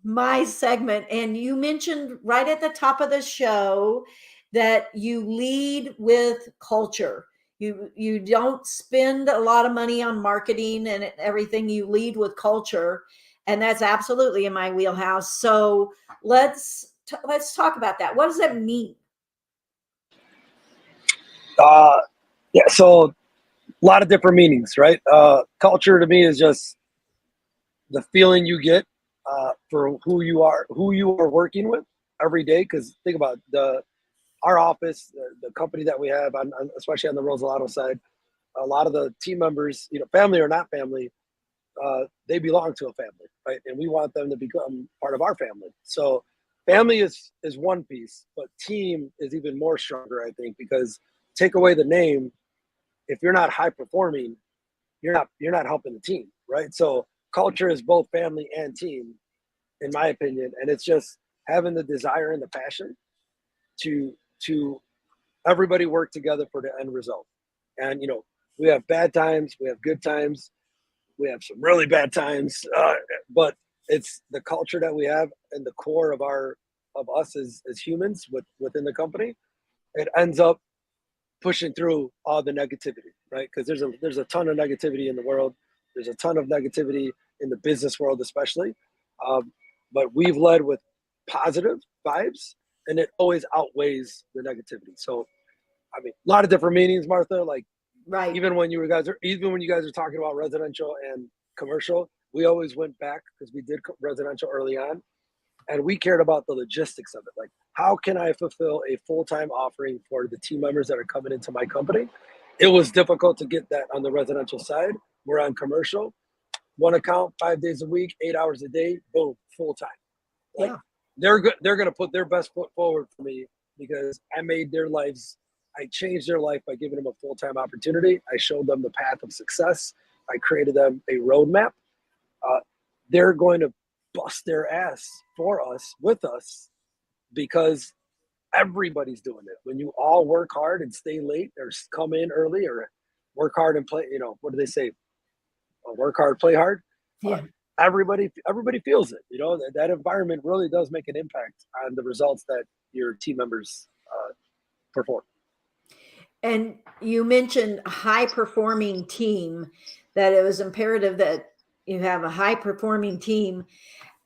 my segment. And you mentioned right at the top of the show that you lead with culture. You don't spend a lot of money on marketing and everything. You lead with culture, and that's absolutely in my wheelhouse. So let's talk about that. What does that mean? Uh, yeah, so a lot of different meanings, right? Culture to me is just the feeling you get for who you are working with every day. Because think about our office, the company that we have, especially on the Rosalato side, a lot of the team members, family or not family, they belong to a family, right? And we want them to become part of our family. So family is one piece, but team is even more stronger, I think, because take away the name, if you're not high performing, you're not helping the team, right? So culture is both family and team, in my opinion, and it's just having the desire and the passion to everybody work together for the end result. And we have bad times, we have good times, we have some really bad times, but It's the culture that we have and the core of us as humans within the company. It ends up pushing through all the negativity, right? Because there's a ton of negativity in the world. There's a ton of negativity in the business world, especially. But we've led with positive vibes, and it always outweighs the negativity. So, I mean, a lot of different meanings, Martha. Like, Right. even when you guys are talking about residential and commercial, we always went back because we did residential early on, and we cared about the logistics of it. Like, how can I fulfill a full-time offering for the team members that are coming into my company? It was difficult to get that on the residential side. We're on commercial, one account, 5 days a week, 8 hours a day, boom, full-time. Like, Yeah. they're going to put their best foot forward for me because I changed their life by giving them a full-time opportunity. I showed them the path of success. I created them a roadmap. They're going to bust their ass for us, with us, because everybody's doing it. When you all work hard and stay late or come in early or work hard and play, what do they say? Work hard, play hard. Yeah. Everybody feels it. That environment really does make an impact on the results that your team members perform. And you mentioned a high performing team, that it was imperative that you have a high performing team.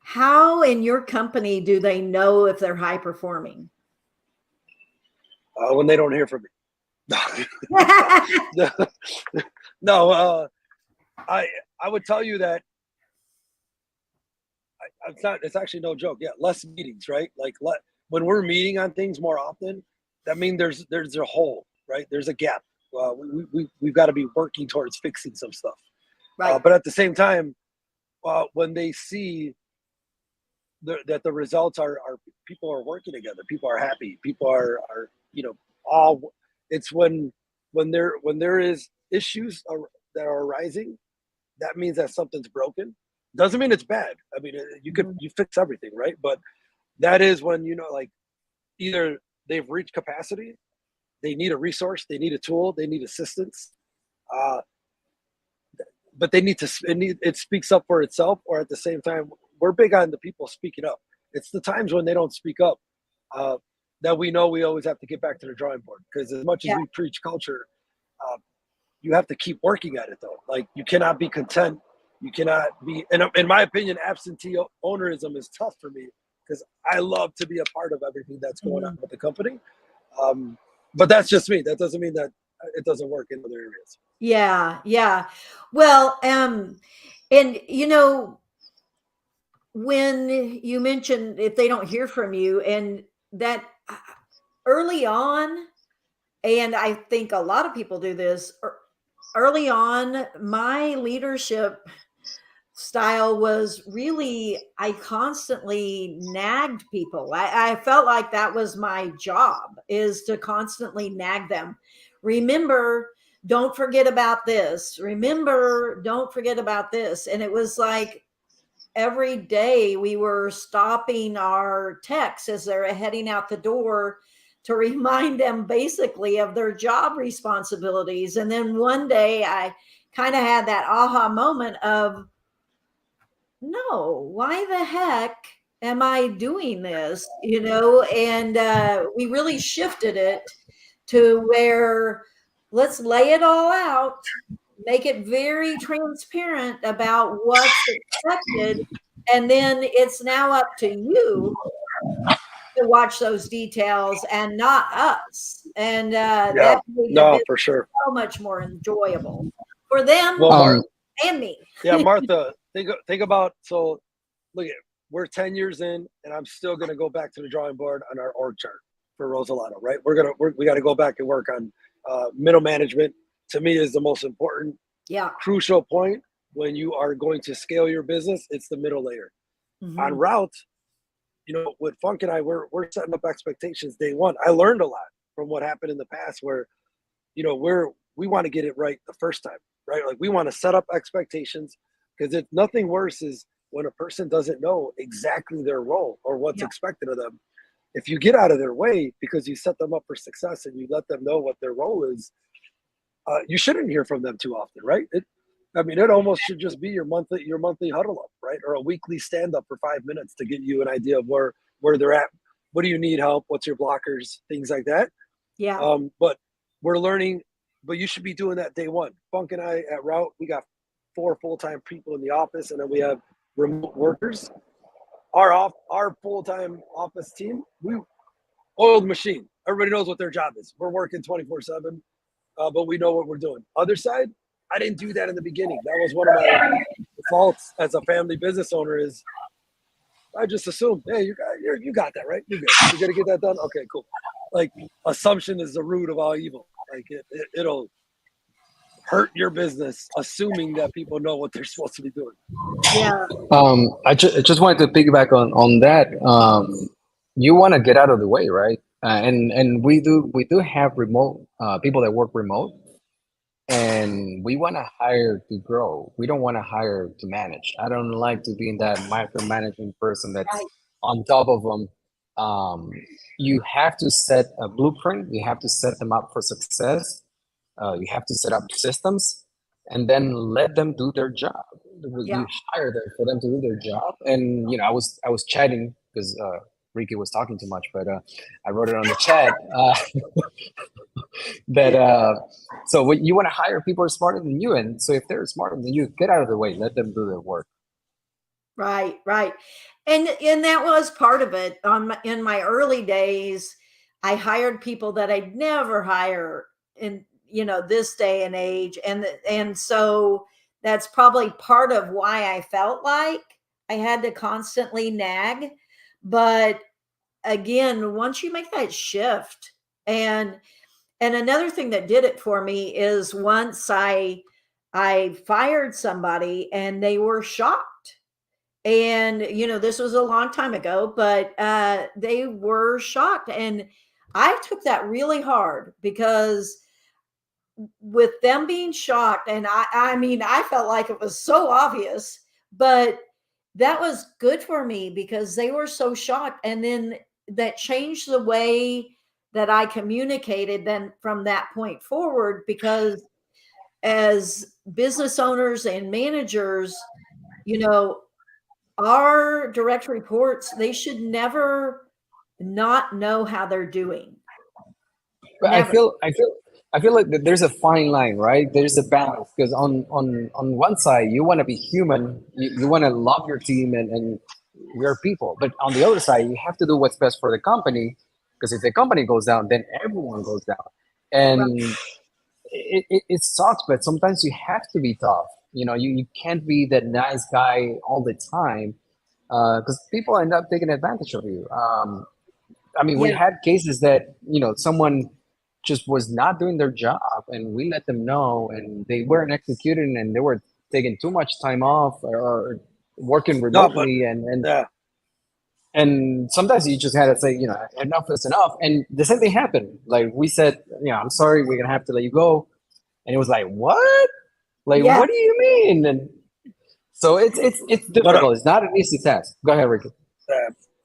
How in your company do they know if they're high performing? When they don't hear from me. No, I would tell you that it's actually no joke. Yeah, less meetings, right? Like, when we're meeting on things more often, that means there's a hole, right? There's a gap. We've got to be working towards fixing some stuff. Right. But at the same time, when they see that the results are people are working together, people are happy, people are all. It's when there is issues that are arising, that means that something's broken. Doesn't mean it's bad. I mean, you fix everything, right? But that is when like, either they've reached capacity, they need a resource, they need a tool, they need assistance, but they need to. It speaks up for itself, or at the same time, we're big on the people speaking up. It's the times when they don't speak up that we know we always have to get back to the drawing board, because as much as we preach culture, you have to keep working at it, though. Like, you cannot be content. You cannot be, and in my opinion, absentee ownerism is tough for me, because I love to be a part of everything that's going on with the company. But that's just me. That doesn't mean that it doesn't work in other areas. Yeah. Yeah. Well, and when you mentioned if they don't hear from you, and that early on, and I think a lot of people do this early on, my leadership style was really, I constantly nagged people. I felt like that was my job, is to constantly nag them. Remember, don't forget about this. Remember, don't forget about this. And it was like every day we were stopping our techs as they're heading out the door to remind them basically of their job responsibilities. And then one day I kind of had that aha moment of, no, why the heck am I doing this? And we really shifted it to where, let's lay it all out, make it very transparent about what's expected. And then it's now up to you to watch those details and not us. And that made it for sure so much more enjoyable for them and me. Yeah, Martha, think about, so look at, we're 10 years in, and I'm still going to go back to the drawing board on our org chart for Rigalado, right? We got to go back and work on middle management. To me, is the most important, crucial point when you are going to scale your business. It's the middle layer. On route, with Funk and I, we're setting up expectations day one. I learned a lot from what happened in the past, where we want to get it right the first time, right? Like, we want to set up expectations, because it's nothing worse is when a person doesn't know exactly their role or what's expected of them. If you get out of their way because you set them up for success and you let them know what their role is, you shouldn't hear from them too often, right? I mean, it almost should just be your monthly huddle up, right? Or a weekly stand up for 5 minutes to get you an idea of where they're at. What do you need help? What's your blockers? Things like that. Yeah. But we're learning, but you should be doing that day one. Funk and I at Route, we got 4 full-time people in the office, and then we have remote workers. Our full-time office team, we oiled machine. Everybody knows what their job is. We're working 24/7, but we know what we're doing. Other side, I didn't do that in the beginning. That was one of my faults as a family business owner. Is I just assumed, hey, you got that, right? You're good. You're gonna get that done. Okay, cool. Like, assumption is the root of all evil. Like, it'll hurt your business assuming that people know what they're supposed to be doing. Yeah. I just wanted to piggyback on that. You want to get out of the way, right? And we do have remote people that work remote, and we want to hire to grow. We don't want to hire to manage. I don't like to be in that micromanaging person that's Right. on top of them. You have to set a blueprint. You have to set them up for success. You have to set up systems, and then let them do their job. Yeah. You hire them for them to do their job. And I was chatting because Ricky was talking too much, but I wrote it on the chat that so what you want to hire people who are smarter than you, and so if they're smarter than you, get out of the way, let them do their work. Right. And that was part of it. In my early days, I hired people that I'd never hire in this day and age, and so that's probably part of why I felt like I had to constantly nag. But again, once you make that shift, and another thing that did it for me is once I fired somebody and they were shocked. And this was a long time ago, but they were shocked, and I took that really hard, because with them being shocked, and I mean, I felt like it was so obvious, but that was good for me because they were so shocked. And then that changed the way that I communicated then from that point forward, because as business owners and managers, our direct reports, they should never not know how they're doing. But Never. I feel like that there's a fine line, right? There's a balance, because on one side you want to be human, you want to love your team, and we're people, but on the other side you have to do what's best for the company, because if the company goes down, then everyone goes down. And it sucks, but sometimes you have to be tough. You can't be that nice guy all the time, because people end up taking advantage of you. I mean, we Yeah. had cases that someone just was not doing their job, and we let them know, and they weren't executing, and they were taking too much time off, or working No, but remotely, and yeah, and sometimes you just had to say, enough is enough. And the same thing happened. Like, we said, I'm sorry, we're gonna have to let you go. And it was like, what? Like, Yeah. what do you mean? And so it's difficult. It's not an easy task. Go ahead, Ricky.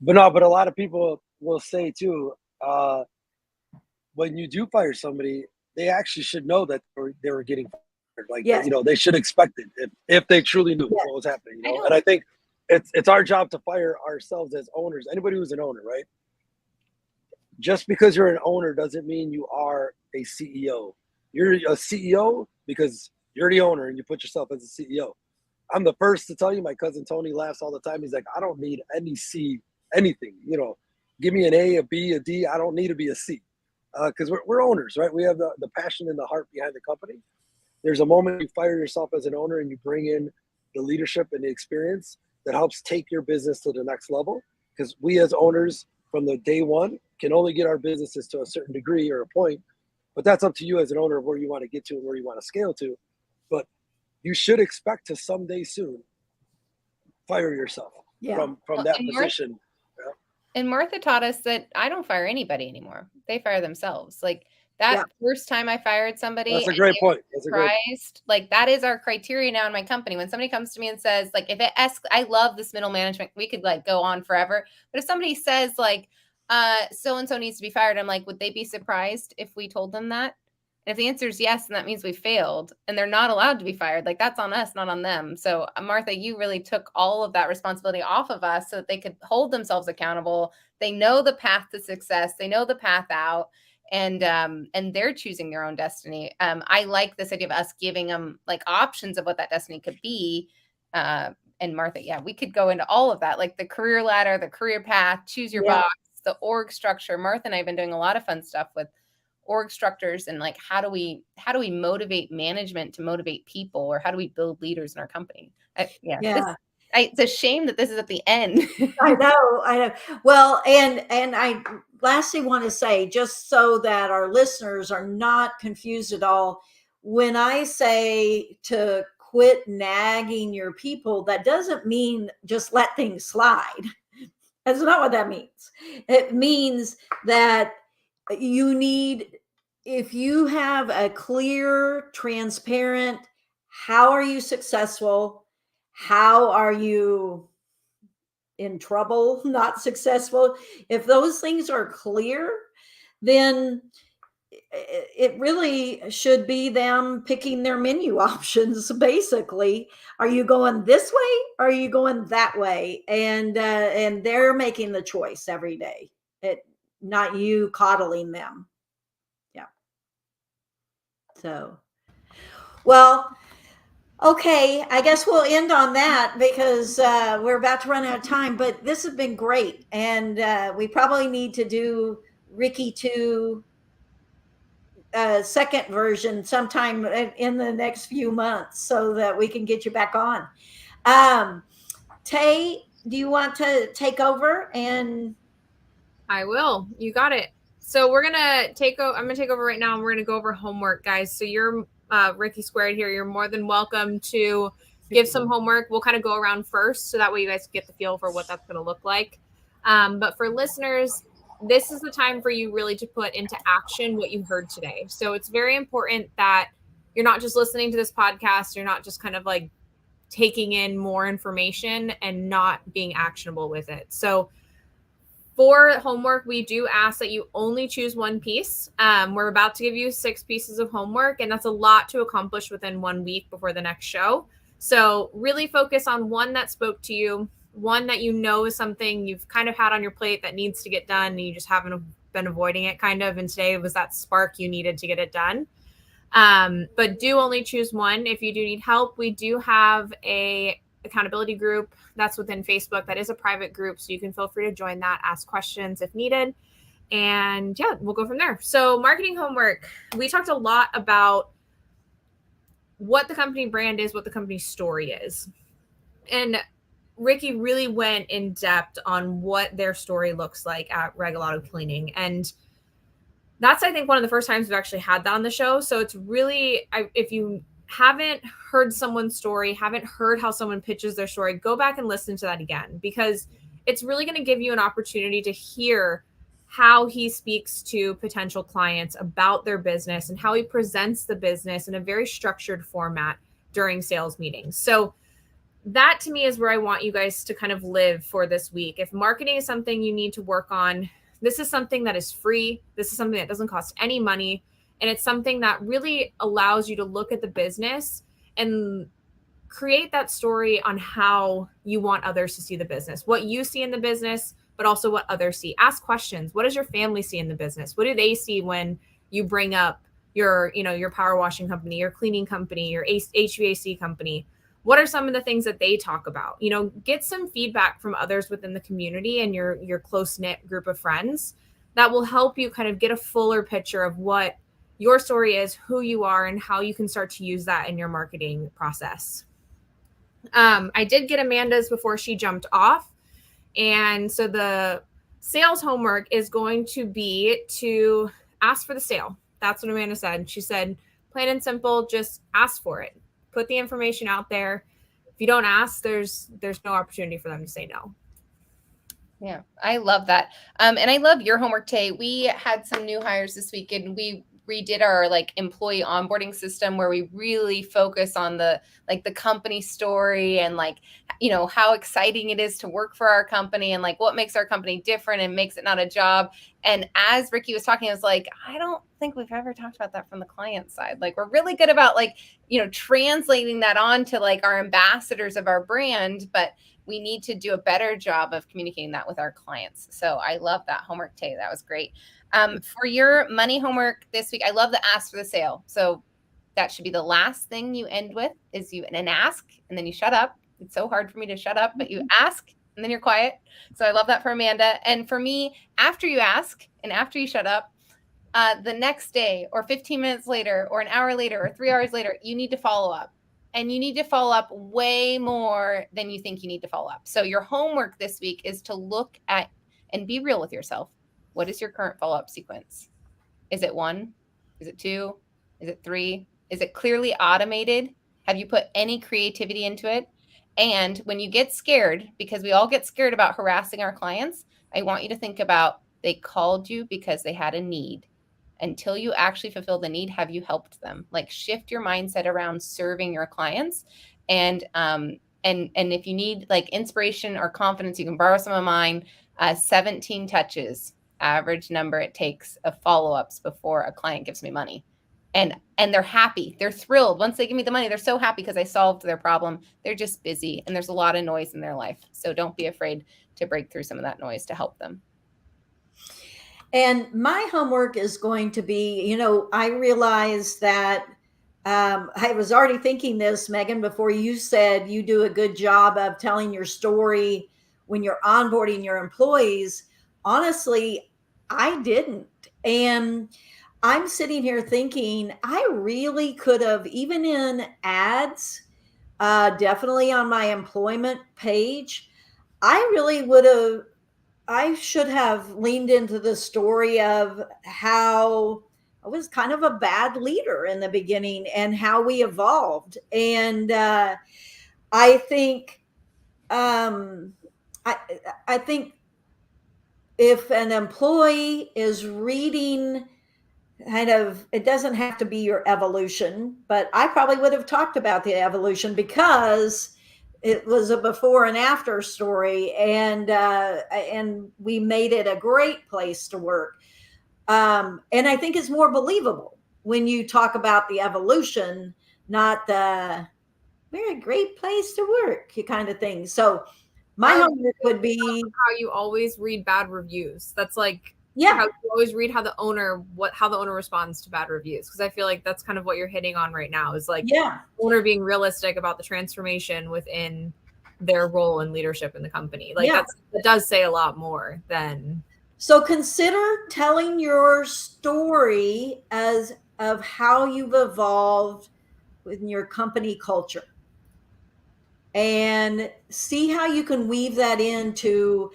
but a lot of people will say too, when you do fire somebody, they actually should know that they were getting fired. Like, Yes. they should expect it if they truly knew what was happening. And I think it's our job to fire ourselves as owners. Anybody who's an owner, right? Just because you're an owner doesn't mean you are a CEO. You're a CEO because you're the owner and you put yourself as a CEO. I'm the first to tell you, my cousin Tony laughs all the time. He's like, I don't need any C, anything. Give me an A, a B, a D. I don't need to be a C. Because we're owners, right? We have the passion and the heart behind the company. There's a moment you fire yourself as an owner and you bring in the leadership and the experience that helps take your business to the next level. Because we as owners, from the day one, can only get our businesses to a certain degree or a point. But that's up to you as an owner of where you want to get to and where you want to scale to. But you should expect to someday soon fire yourself from that position. And Martha taught us that I don't fire anybody anymore. They fire themselves. Like that first time I fired somebody. That's a great point. Like that is our criteria now in my company. When somebody comes to me and says, like, if it asks, I love this middle management. We could like go on forever. But if somebody says like, so-and-so needs to be fired, I'm like, would they be surprised if we told them that? And if the answer is yes, then that means we failed and they're not allowed to be fired. Like that's on us, not on them. So Martha, you really took all of that responsibility off of us so that they could hold themselves accountable. They know the path to success. They know the path out, and they're choosing their own destiny. I like this idea of us giving them like options of what that destiny could be. And Martha, yeah, we could go into all of that, like the career ladder, the career path, choose your box, the org structure. Martha and I have been doing a lot of fun stuff with org structures and like how do we motivate management to motivate people, or how do we build leaders in our company? It's a shame that this is at the end. I know. Well, and I lastly want to say, just so that our listeners are not confused at all, when I say to quit nagging your people, that doesn't mean just let things slide. That's not what that means. It means that you need, if you have a clear, transparent, how are you successful? How are you in trouble, not successful? If those things are clear, then it really should be them picking their menu options. Basically, are you going this way, or are you going that way? And they're making the choice every day, not you coddling them. Yeah. So, well, okay, I guess we'll end on that because we're about to run out of time, but this has been great. And we probably need to do Ricky 2 second version sometime in the next few months so that we can get you back on. Tay, do you want to take over? And I will. You got it. So we're gonna take over. I'm gonna take over right now, and we're gonna go over homework, guys. So you're Ricky Squared here. You're more than welcome to give some homework. We'll kind of go around first, so that way you guys get the feel for what that's gonna look like. But for listeners, this is the time for you really to put into action what you heard today. So it's very important that you're not just listening to this podcast. You're not just kind of like taking in more information and not being actionable with it. So for homework, we do ask that you only choose one piece. We're about to give you 6 pieces of homework, and that's a lot to accomplish within 1 week before the next show. So really focus on one that spoke to you, one that you know is something you've kind of had on your plate that needs to get done, and you just haven't been avoiding it kind of, and today was that spark you needed to get it done. But do only choose one. If you do need help, we do have a accountability group that's within Facebook. That is a private group, so you can feel free to join that, ask questions if needed, and yeah, we'll go from there. So marketing homework, we talked a lot about what the company brand is, what the company story is, and Ricky really went in depth on what their story looks like at Regalado Cleaning, and that's, I think, one of the first times we've actually had that on the show. So it's really, if you haven't heard someone's story, haven't heard how someone pitches their story, go back and listen to that again, because it's really going to give you an opportunity to hear how he speaks to potential clients about their business and how he presents the business in a very structured format during sales meetings. So that to me is where I want you guys to kind of live for this week. If marketing is something you need to work on, this is something that is free. This is something that doesn't cost any money. And it's something that really allows you to look at the business and create that story on how you want others to see the business, what you see in the business, but also what others see. Ask questions. What does your family see in the business? What do they see when you bring up your power washing company, your cleaning company, your HVAC company? What are some of the things that they talk about? Get some feedback from others within the community and your close-knit group of friends. That will help you kind of get a fuller picture of what your story is, who you are, and how you can start to use that in your marketing process. I did get Amanda's before she jumped off. And so the sales homework is going to be to ask for the sale. That's what Amanda said. She said, plain and simple, just ask for it. Put the information out there. If you don't ask, there's no opportunity for them to say no. Yeah, I love that. And I love your homework, Tay. We had some new hires this week, and we redid our like employee onboarding system where we really focus on the company story and like, you know, how exciting it is to work for our company and like what makes our company different and makes it not a job. And as Ricky was talking, I was like, I don't think we've ever talked about that from the client side. Like we're really good about like, you know, translating that on to like our ambassadors of our brand, but we need to do a better job of communicating that with our clients. So I love that homework, Tay. That was great. For your money homework this week, I love the ask for the sale. So that should be the last thing you end with is you an ask and then you shut up. It's so hard for me to shut up, but you ask and then you're quiet. So I love that for Amanda. And for me, after you ask and after you shut up, the next day or 15 minutes later or an hour later or 3 hours later, you need to follow up. And you need to follow up way more than you think you need to follow up. So your homework this week is to look at and be real with yourself. What is your current follow-up sequence? Is it 1? Is it 2? Is it 3? Is it clearly automated? Have you put any creativity into it? And when you get scared, because we all get scared about harassing our clients, I want you to think about they called you because they had a need. Until you actually fulfill the need, have you helped them? Like shift your mindset around serving your clients. And if you need like inspiration or confidence, you can borrow some of mine. 17 touches, average number it takes of follow-ups before a client gives me money. And they're happy. They're thrilled. Once they give me the money, they're so happy because I solved their problem. They're just busy and there's a lot of noise in their life. So don't be afraid to break through some of that noise to help them. And my homework is going to be, you know, I realized that I was already thinking this, Megan, before you said you do a good job of telling your story when you're onboarding your employees. Honestly, I didn't. And I'm sitting here thinking I really could have, even in ads, definitely on my employment page, I should have leaned into the story of how I was kind of a bad leader in the beginning and how we evolved. And I think, I think if an employee is reading kind of, it doesn't have to be your evolution, but I probably would have talked about the evolution because it was a before and after story, and we made it a great place to work. And I think it's more believable when you talk about the evolution, not the we're a great place to work kind of thing. So my homework would be how you always read bad reviews. That's like how you always read how the owner responds to bad reviews, because I feel like that's kind of what you're hitting on right now is like owner being realistic about the transformation within their role and leadership in the company. Like that does say a lot more than. So consider telling your story as of how you've evolved within your company culture and see how you can weave that into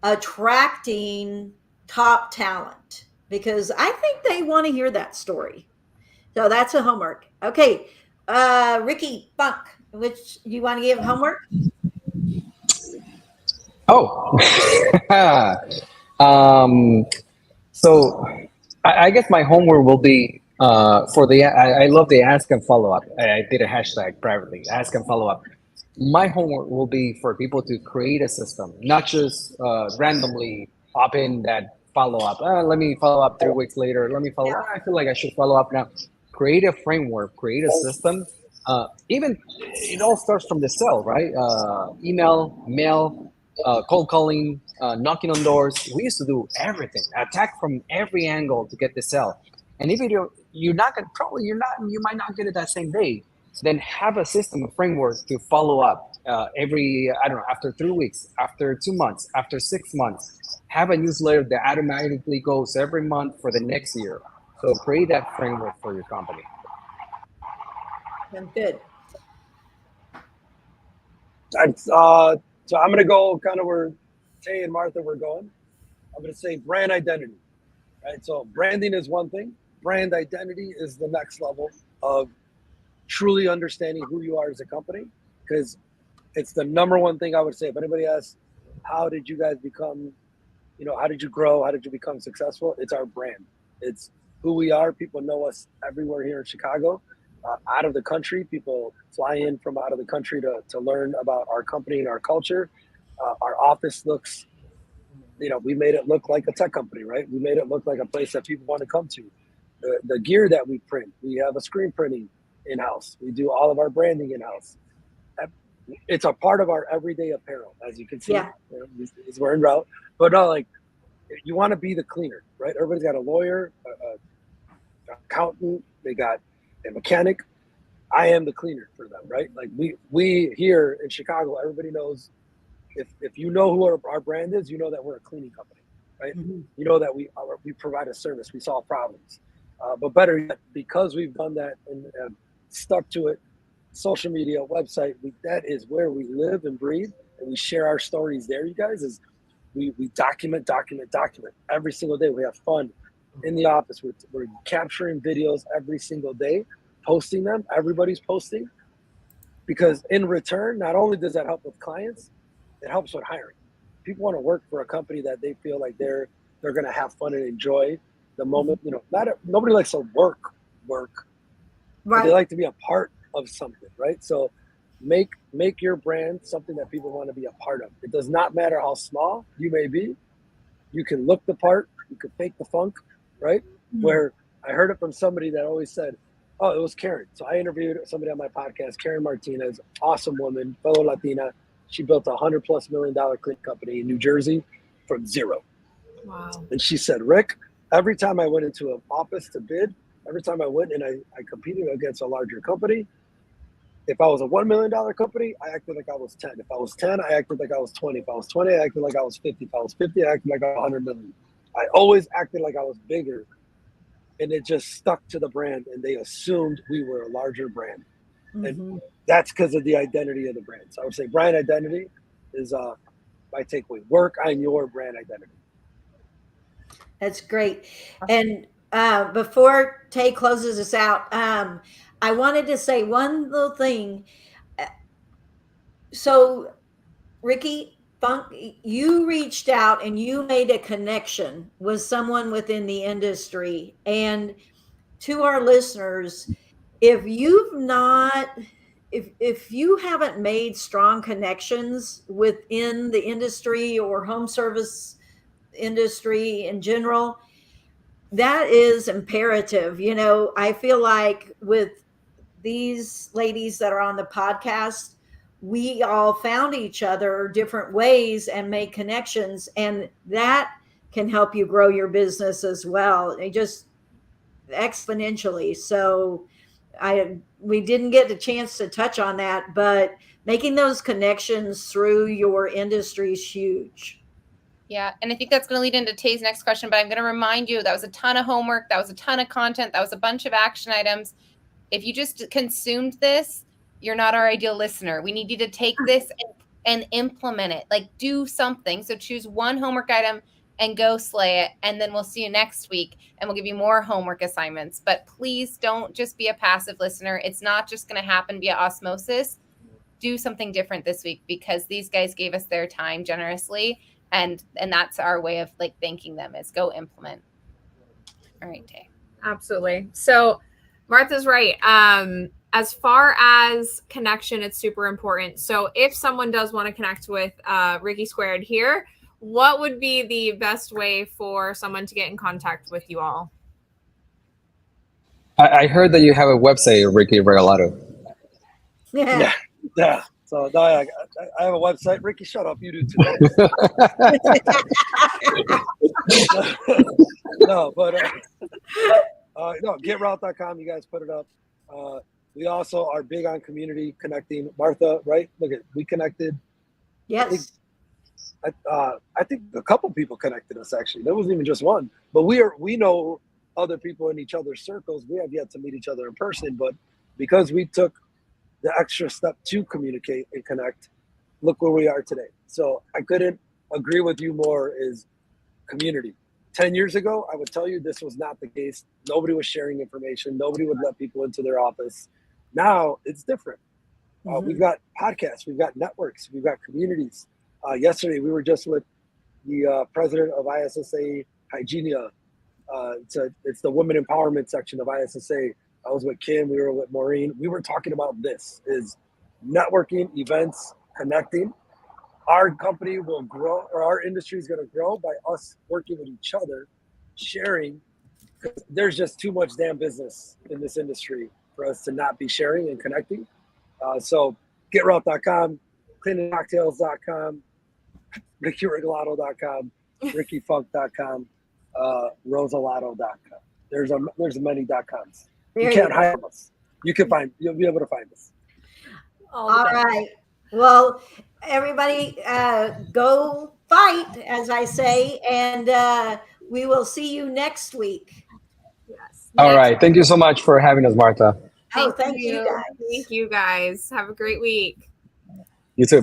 attracting top talent, because I think they want to hear that story. So that's a homework. Okay. Ricky Funk, which you want to give homework? So I guess my homework will be for I love the ask and follow up. I did a hashtag privately, ask and follow up. My homework will be for people to create a system, not just randomly pop in that follow up. Let me follow up 3 weeks later. Let me follow up. I feel like I should follow up now. Create a framework, create a system. Even it all starts from the cell, right? Email, mail, cold calling, knocking on doors. We used to do everything, attack from every angle to get the sale. And if you're not gonna, probably you might not get it that same day. Then have a system, a framework to follow up every, I don't know, after 3 weeks, after 2 months, after 6 months. Have a newsletter that automatically goes every month for the next year. So create that framework for your company. Good. So I'm going to go kind of where Tay and Martha were going. I'm going to say brand identity, right? So branding is one thing. Brand identity is the next level of truly understanding who you are as a company, because it's the number one thing I would say. If anybody asks, how did you guys become, how did you grow? How did you become successful? It's our brand. It's who we are. People know us everywhere here in Chicago. Out of the country, people fly in from out of the country to learn about our company and our culture. Our office looks, we made it look like a tech company, right? We made it look like a place that people want to come to. The gear that we print, we have a screen printing in-house. We do all of our branding in-house. It's a part of our everyday apparel, as you can see. Yeah. He's wearing route. But no, like, you want to be the cleaner, right? Everybody's got a lawyer, an accountant, they got a mechanic. I am the cleaner for them, right? Like we here in Chicago, everybody knows, if you know who our brand is, you know that we're a cleaning company, right? Mm-hmm. You know that we provide a service, we solve problems. But better yet, because we've done that and stuck to it, social media, website, that is where we live and breathe, and we share our stories there, you guys, is we document every single day. We have fun in the office. We're capturing videos every single day, posting them. Everybody's posting, because in return, not only does that help with clients, it helps with hiring. People want to work for a company that they feel like they're going to have fun and enjoy the moment. Nobody likes to work, Right. but they like to be a part of something, right? So make your brand something that people want to be a part of. It does not matter how small you may be. You can look the part, you can fake the funk, right? Mm-hmm. Where I heard it from somebody that always said, oh, it was Karen. So I interviewed somebody on my podcast, Karen Martinez, awesome woman, fellow Latina. She built $100+ million clean company in New Jersey from zero. Wow. And she said, Rick, every time I went into an office to bid, every time I went and I competed against a larger company, if I was a $1 million company, I acted like I was 10. If I was 10, I acted like I was 20. If I was 20, I acted like I was 50. If I was 50, I acted like I was 100 million. I always acted like I was bigger, and it just stuck to the brand, and they assumed we were a larger brand. Mm-hmm. And that's because of the identity of the brand. So I would say brand identity is my takeaway. Work on your brand identity. That's great. And before Tay closes us out, I wanted to say one little thing. So, Ricky Funk, you reached out and you made a connection with someone within the industry. And to our listeners, if you've not, if you haven't made strong connections within the industry or home service industry in general, that is imperative. I feel like with these ladies that are on the podcast, we all found each other different ways and made connections, and that can help you grow your business as well, just exponentially. So we didn't get a chance to touch on that, but making those connections through your industry is huge. Yeah, and I think that's going to lead into Tay's next question, but I'm going to remind you, that was a ton of homework, that was a ton of content, that was a bunch of action items. If you just consumed this, you're not our ideal listener. We need you to take this and implement it, like do something. So choose one homework item and go slay it. And then we'll see you next week and we'll give you more homework assignments. But please don't just be a passive listener. It's not just going to happen via osmosis. Do something different this week, because these guys gave us their time generously. And that's our way of like thanking them, is go implement. All right, Tay. Absolutely. So Martha's right. As far as connection, it's super important. So if someone does want to connect with Ricky Squared here, what would be the best way for someone to get in contact with you all? I heard that you have a website, Ricky Regalado. Yeah. So no, I have a website. Ricky, shut up. You do too. No, but no, getroute.com. You guys put it up. We also are big on community connecting. Martha, right? Look at, we connected. Yes. I think a couple people connected us, actually. There wasn't even just one. But we know other people in each other's circles. We have yet to meet each other in person, but because we took the extra step to communicate and connect, look where we are today. So I couldn't agree with you more, is community. 10 years ago, I would tell you this was not the case. Nobody was sharing information. Nobody would let people into their office. Now it's different. We've got podcasts, we've got networks, we've got communities. Yesterday, we were just with the president of ISSA Hygienia It's the women empowerment section of ISSA. I was with Kim. We were with Maureen. We were talking about this: is networking, events, connecting. Our company will grow, or our industry is going to grow by us working with each other, sharing. There's just too much damn business in this industry for us to not be sharing and connecting. So GetRoute.com, CleaningCocktails.com, RickyRegalado.com, RickyFunk.com, Rosalato.com. There's many .coms. You can't hide us. You'll be able to find us. All right. Well, everybody, go fight, as I say, and we will see you next week. Yes. All right. Thank you so much for having us, Martha. Thank you guys. Thank you guys. Have a great week. You too.